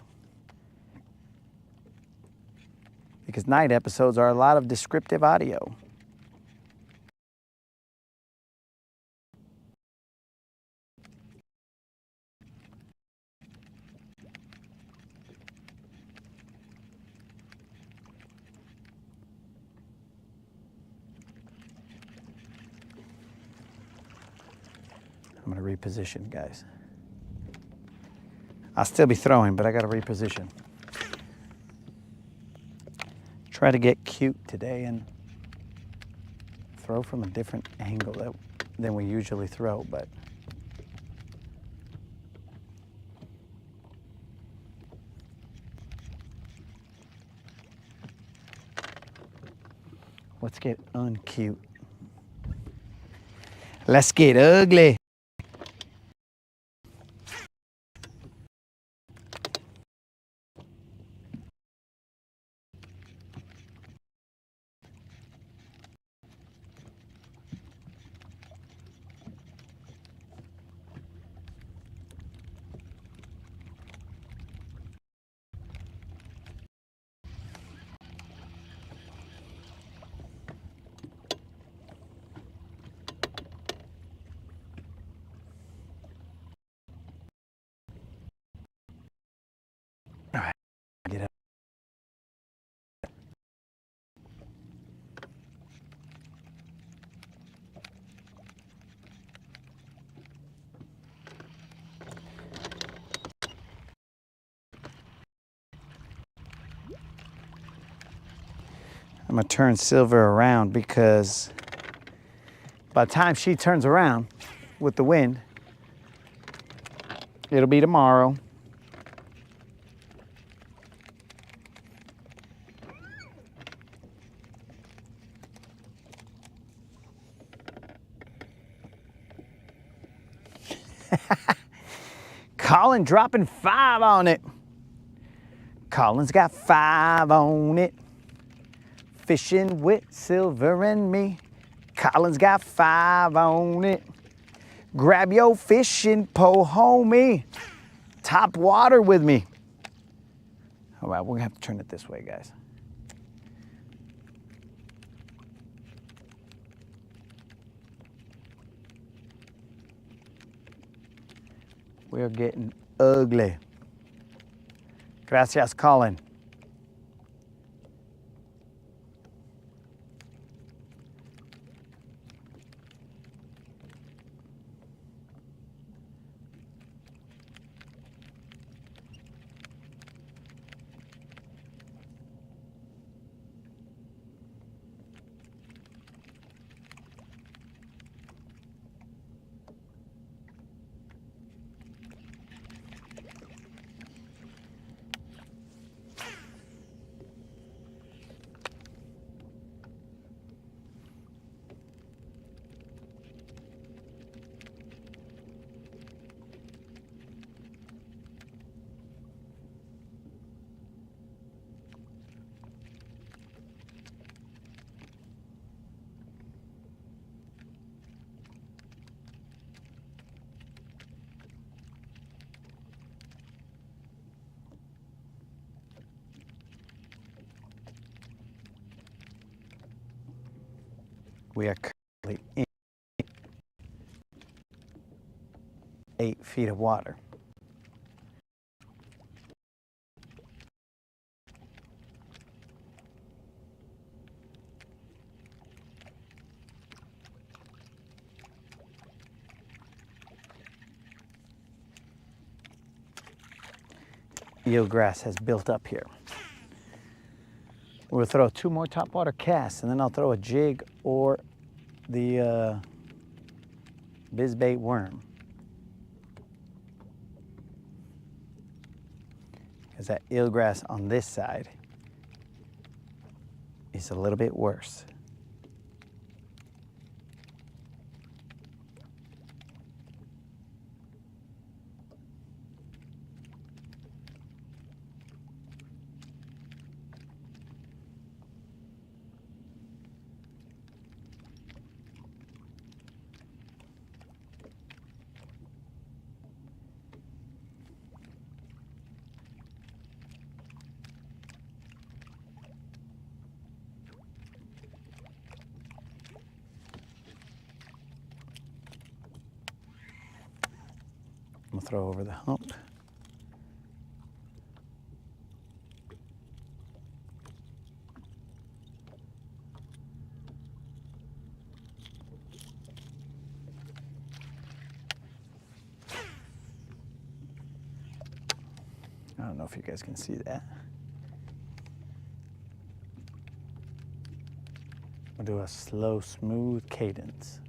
because night episodes are a lot of descriptive audio. I'm gonna reposition, guys. I'll still be throwing, but I gotta reposition. Try to get cute today and throw from a different angle than we usually throw, but let's get uncute. Let's get ugly. I'm gonna turn Silver around because by the time she turns around with the wind, it'll be tomorrow. Colin dropping 5 on it. Colin's got 5 on it. Fishing with Silver and me. Colin's got 5 on it. Grab your fishing pole, homie. Top water with me. All right, we're gonna have to turn it this way, guys. We're getting ugly. Gracias, Colin. We are currently in 8 feet of water. Eelgrass has built up here. We'll throw 2 more topwater casts, and then I'll throw a jig or the bizbait worm. Because that eelgrass on this side is a little bit worse. I'm gonna throw over the hump. I don't know if you guys can see that. I'll do a slow, smooth cadence.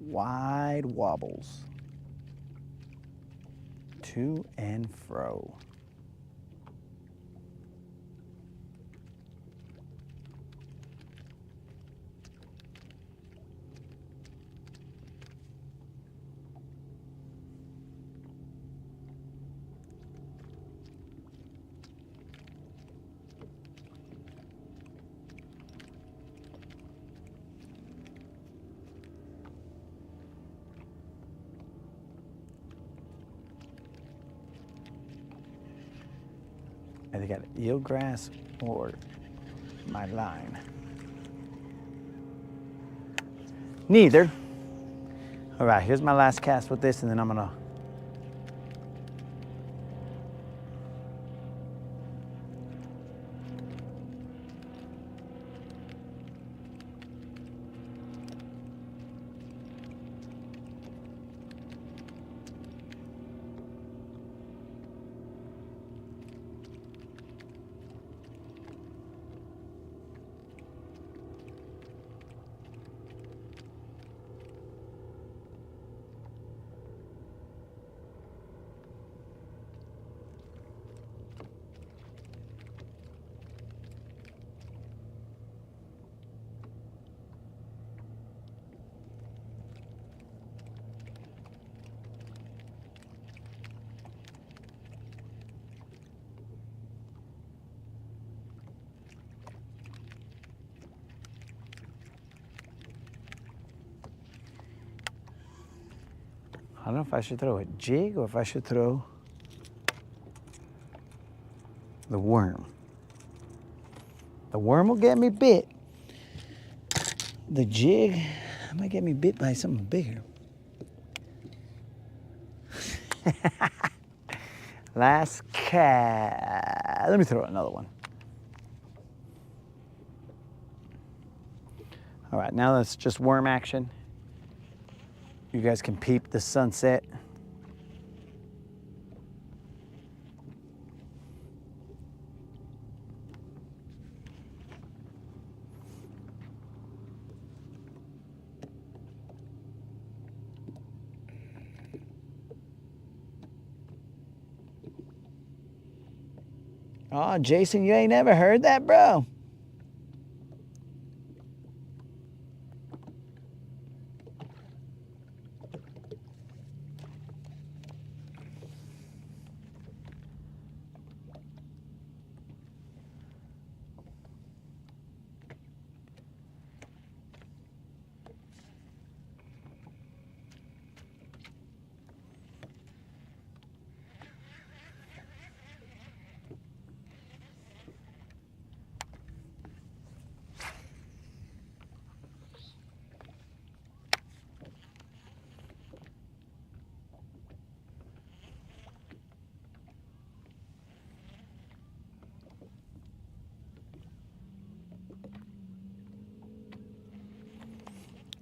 Wide wobbles. To and fro. Either got eelgrass or my line. Neither. All right, here's my last cast with this, and then I'm gonna don't know if I should throw a jig or if I should throw the worm. The worm will get me bit. The jig might get me bit by something bigger. Last cat. Let me throw another one. All right, now that's just worm action. You guys can peep the sunset. Oh, Jason, you ain't never heard that, bro?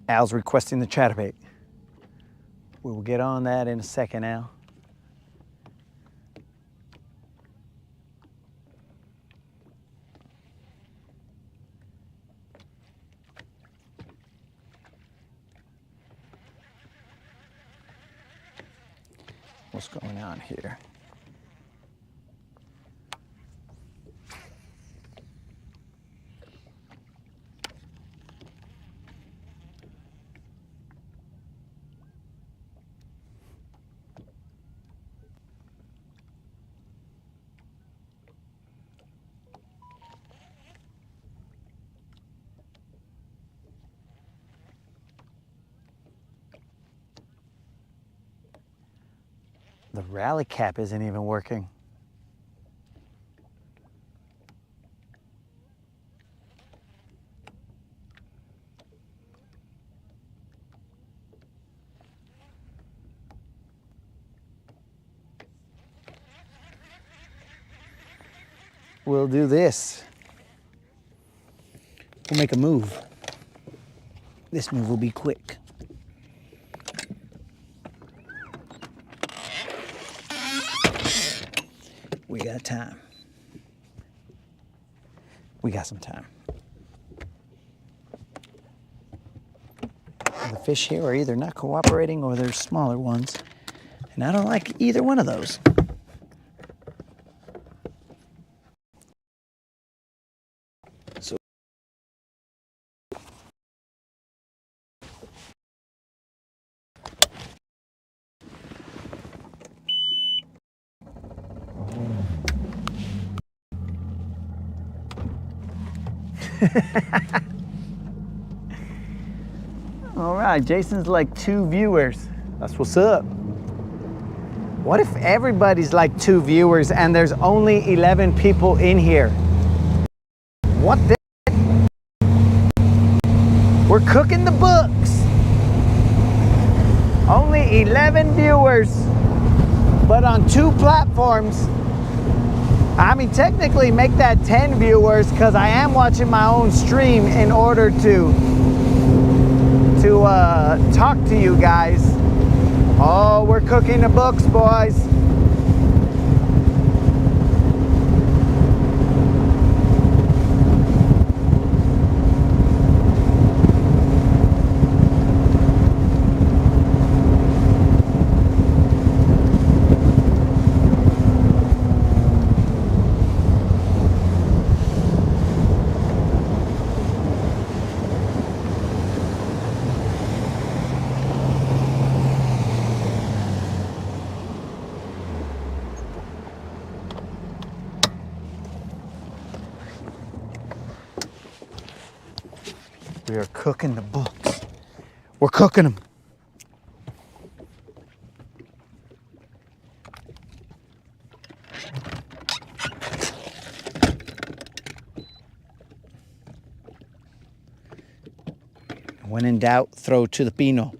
Al's requesting the chatterbait. We will get on that in a second, Al. What's going on here? The rally cap isn't even working. We'll do this. We'll make a move. This move will be quick. We got time. We got some time. The fish here are either not cooperating or they're smaller ones. And I don't like either one of those. So all right, Jason's like 2 viewers. That's what's up. What if everybody's like 2 viewers and there's only 11 people in here? What the? We're cooking the books. Only 11 viewers, but on 2 platforms. I mean, technically make that 10 viewers because I am watching my own stream in order to talk to you guys. Oh, we're cooking the books, boys. We are cooking the books. We're cooking them. When in doubt, throw to the pino.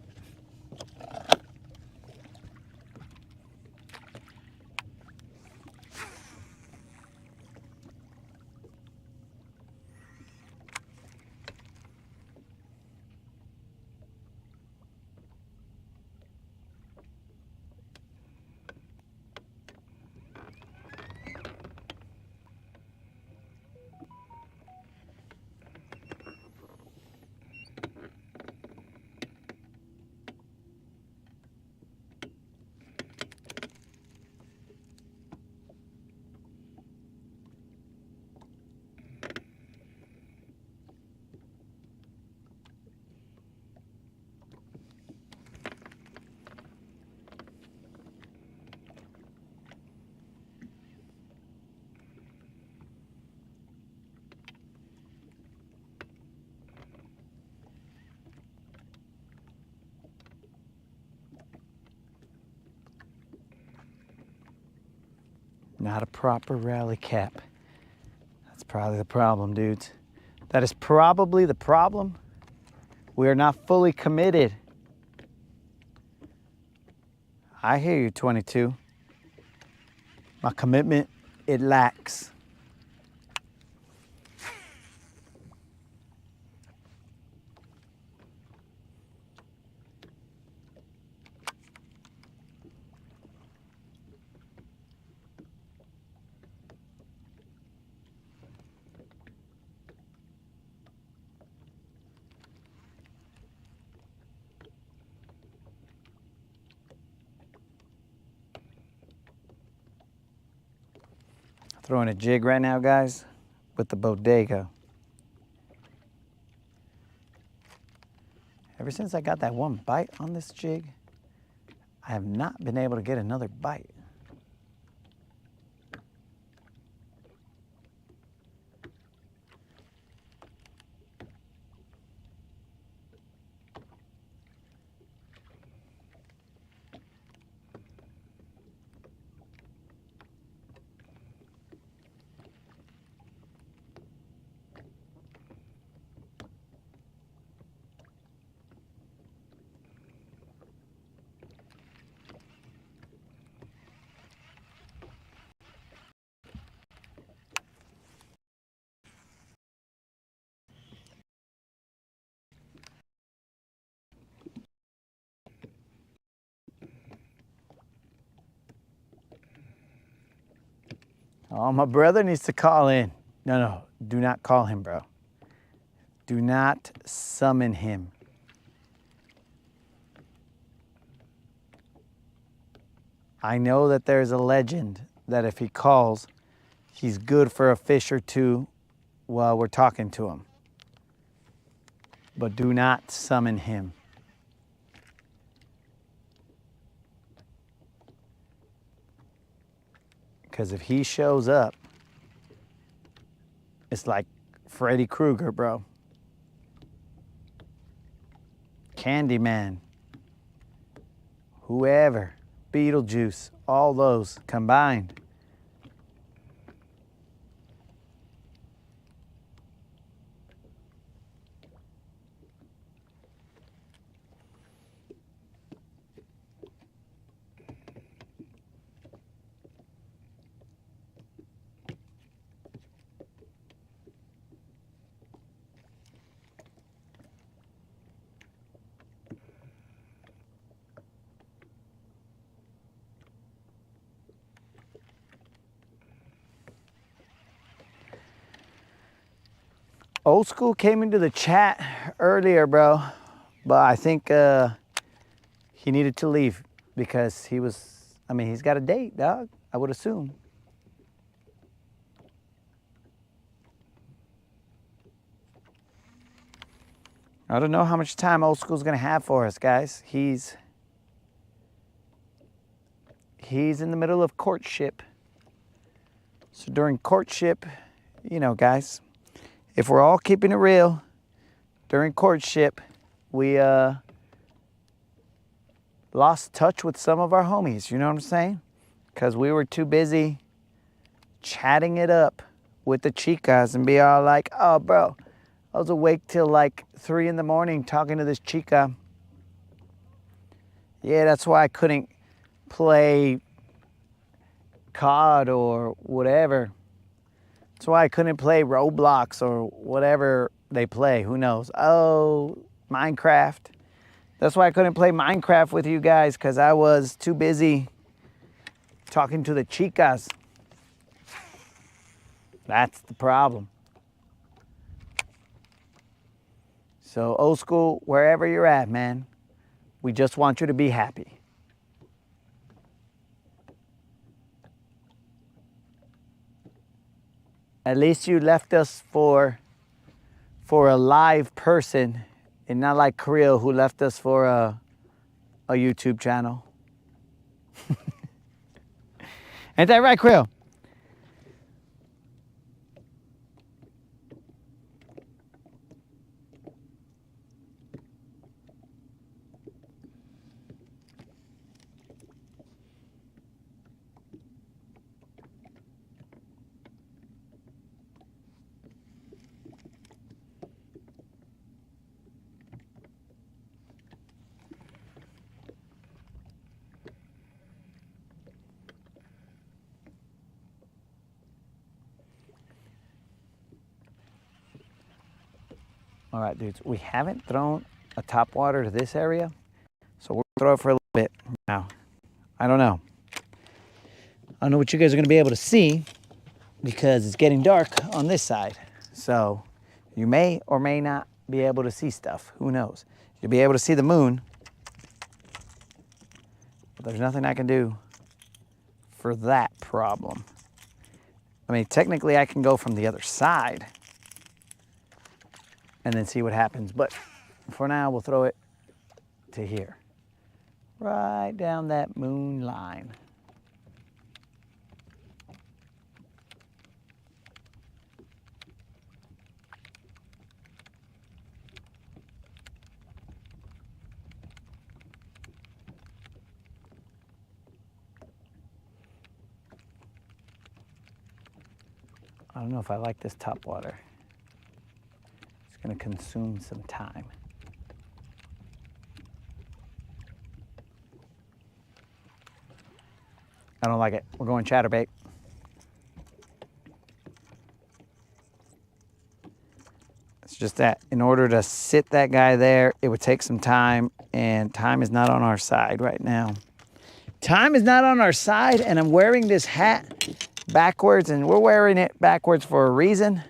Not a proper rally cap. That's probably the problem, dudes. That is probably the problem. We are not fully committed. I hear you, 22. My commitment, it lacks. Throwing a jig right now, guys, with the bodega. Ever since I got that one bite on this jig, I have not been able to get another bite. Oh, my brother needs to call in. No, do not call him, bro. Do not summon him. I know that there's a legend that if he calls, he's good for a fish or two while we're talking to him. But do not summon him. Because if he shows up, it's like Freddy Krueger, bro. Candyman. Whoever. Beetlejuice. All those combined. Old School came into the chat earlier, bro, but I think he needed to leave because he's got a date, dog, I would assume. I don't know how much time Old School's gonna have for us, guys. He's in the middle of courtship. So during courtship, you know, guys, if we're all keeping it real, during courtship, we lost touch with some of our homies, you know what I'm saying? Because we were too busy chatting it up with the chicas and be all like, oh, bro, I was awake till like 3 in the morning talking to this chica. Yeah, that's why I couldn't play COD or whatever. That's why I couldn't play Roblox or whatever they play. Who knows? Oh, Minecraft. That's why I couldn't play Minecraft with you guys, because I was too busy talking to the chicas. That's the problem. So old school, wherever you're at, man, we just want you to be happy. At least you left us for a live person, and not like Creel, who left us for a YouTube channel. Ain't that right, Creel? All right, dudes, we haven't thrown a top water to this area, so we'll throw it for a little bit now. I don't know. I don't know what you guys are gonna be able to see because it's getting dark on this side. So you may or may not be able to see stuff. Who knows? You'll be able to see the moon, but there's nothing I can do for that problem. I mean, technically I can go from the other side and then see what happens, but for now we'll throw it to here, right down that moon line. I don't know if I like this top water. It's gonna consume some time. I don't like it. We're going chatterbait. It's just that in order to sit that guy there, it would take some time, and time is not on our side right now. Time is not on our side, and I'm wearing this hat backwards, and we're wearing it backwards for a reason,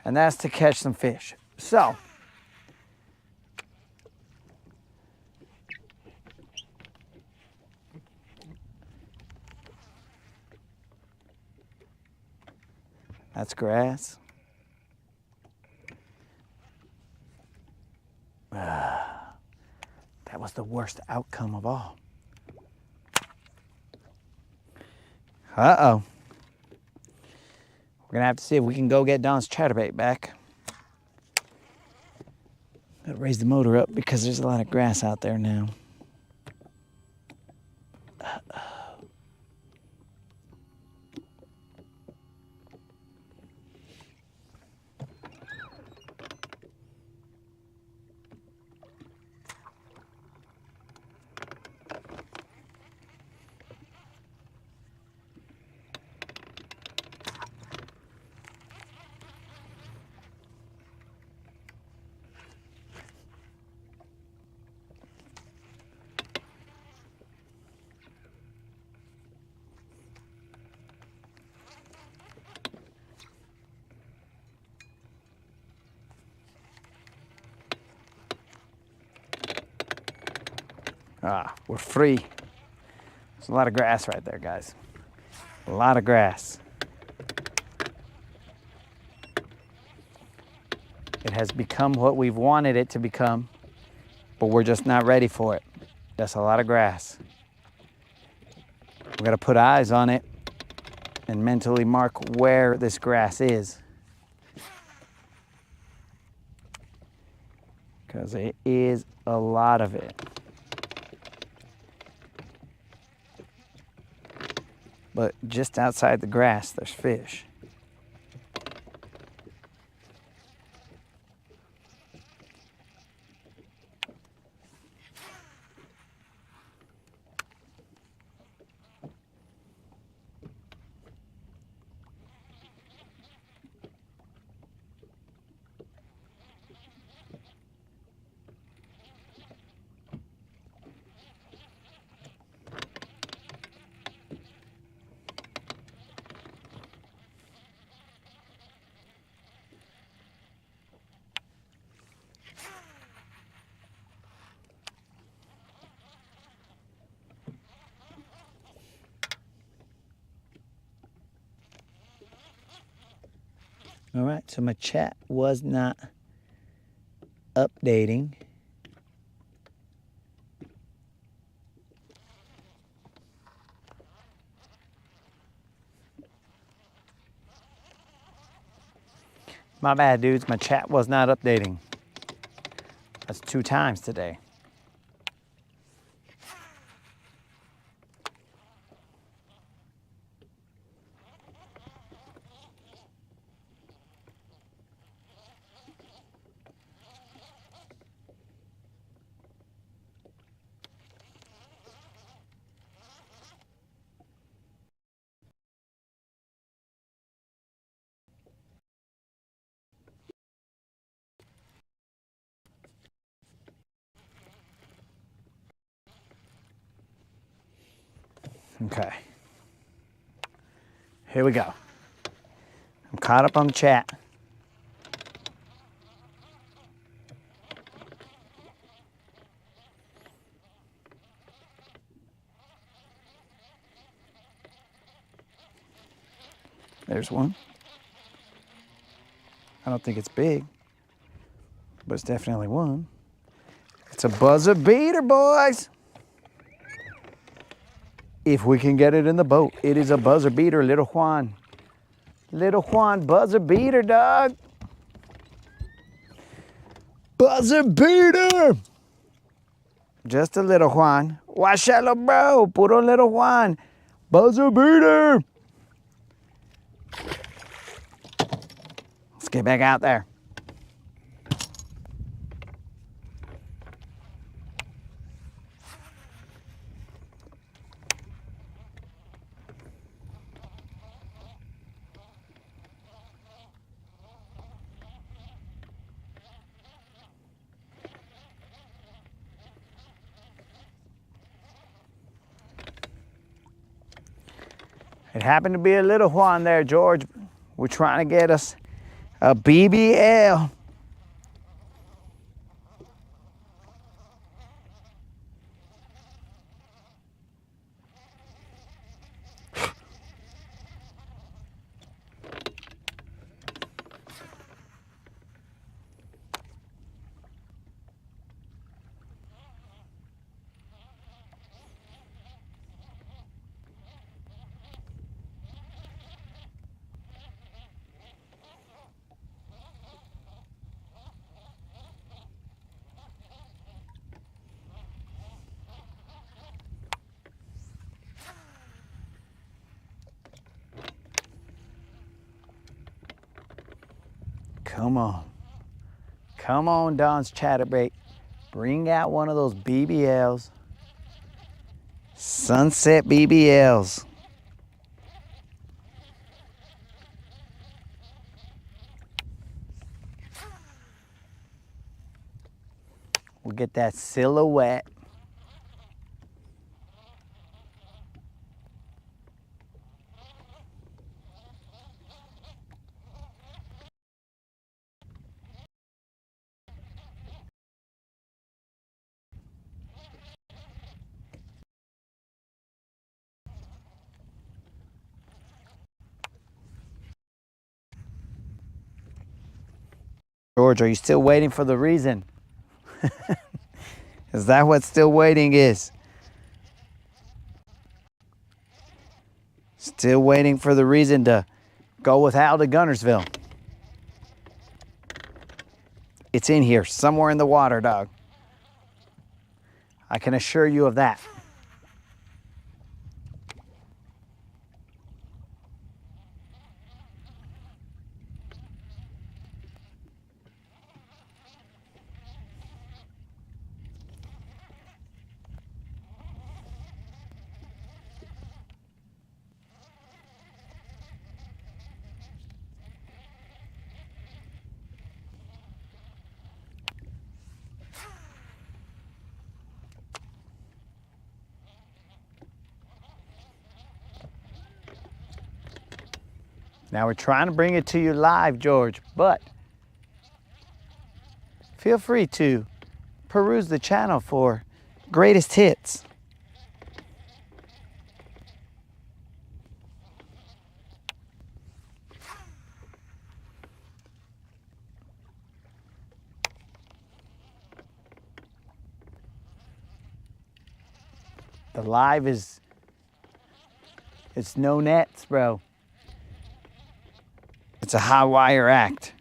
and that's to catch some fish. So, that's grass. That was the worst outcome of all. Uh-oh. We're gonna have to see if we can go get Don's chatterbait back. Gotta raise the motor up because there's a lot of grass out there now. Ah, we're free. There's a lot of grass right there, guys. A lot of grass. It has become what we've wanted it to become, but we're just not ready for it. That's a lot of grass. We gotta put eyes on it and mentally mark where this grass is, because it is a lot of it. But just outside the grass, there's fish. All right, so my chat was not updating. My bad, dudes. My chat was not updating. That's 2 times today. Okay. Here we go. I'm caught up on the chat. There's one. I don't think it's big, but it's definitely one. It's a buzzer beater, boys. If we can get it in the boat, it is a buzzer beater, little Juan. Little Juan, buzzer beater, dog. Buzzer beater. Just a little Juan. Watch out, little bro. Puro little Juan. Buzzer beater. Let's get back out there. It happened to be a little Juan there, George. We're trying to get us a BBL. Come on. Come on, Don's Chatterbait. Bring out one of those BBLs. Sunset BBLs. We'll get that silhouette. George, are you still waiting for the reason? Is that what still waiting is? Still waiting for the reason to go with Hal to Guntersville. It's in here, somewhere in the water, dog. I can assure you of that. Now we're trying to bring it to you live, George, but feel free to peruse the channel for greatest hits. The live is, it's no nets, bro. It's a high wire act.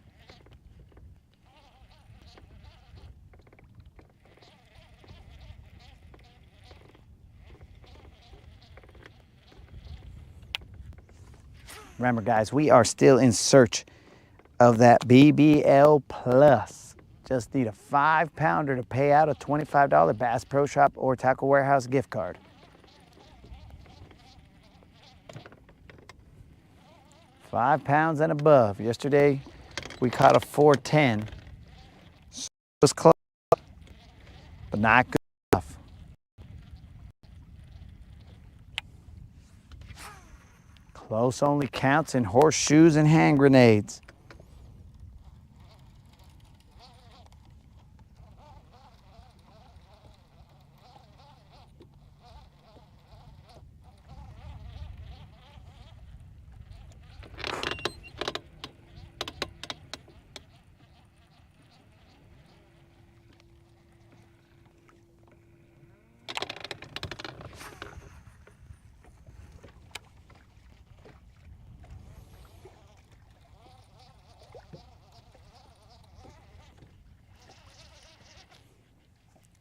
Remember, guys, we are still in search of that BBL Plus. Just need a 5-pounder to pay out a $25 Bass Pro Shop or Tackle Warehouse gift card. £5 and above. Yesterday, we caught a 410. It was close, but not good enough. Close only counts in horseshoes and hand grenades.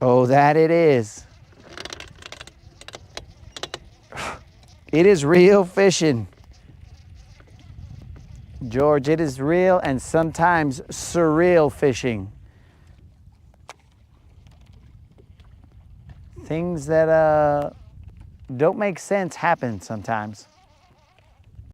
Oh, that it is. It is real fishing. George, it is real and sometimes surreal fishing. Things that don't make sense happen sometimes.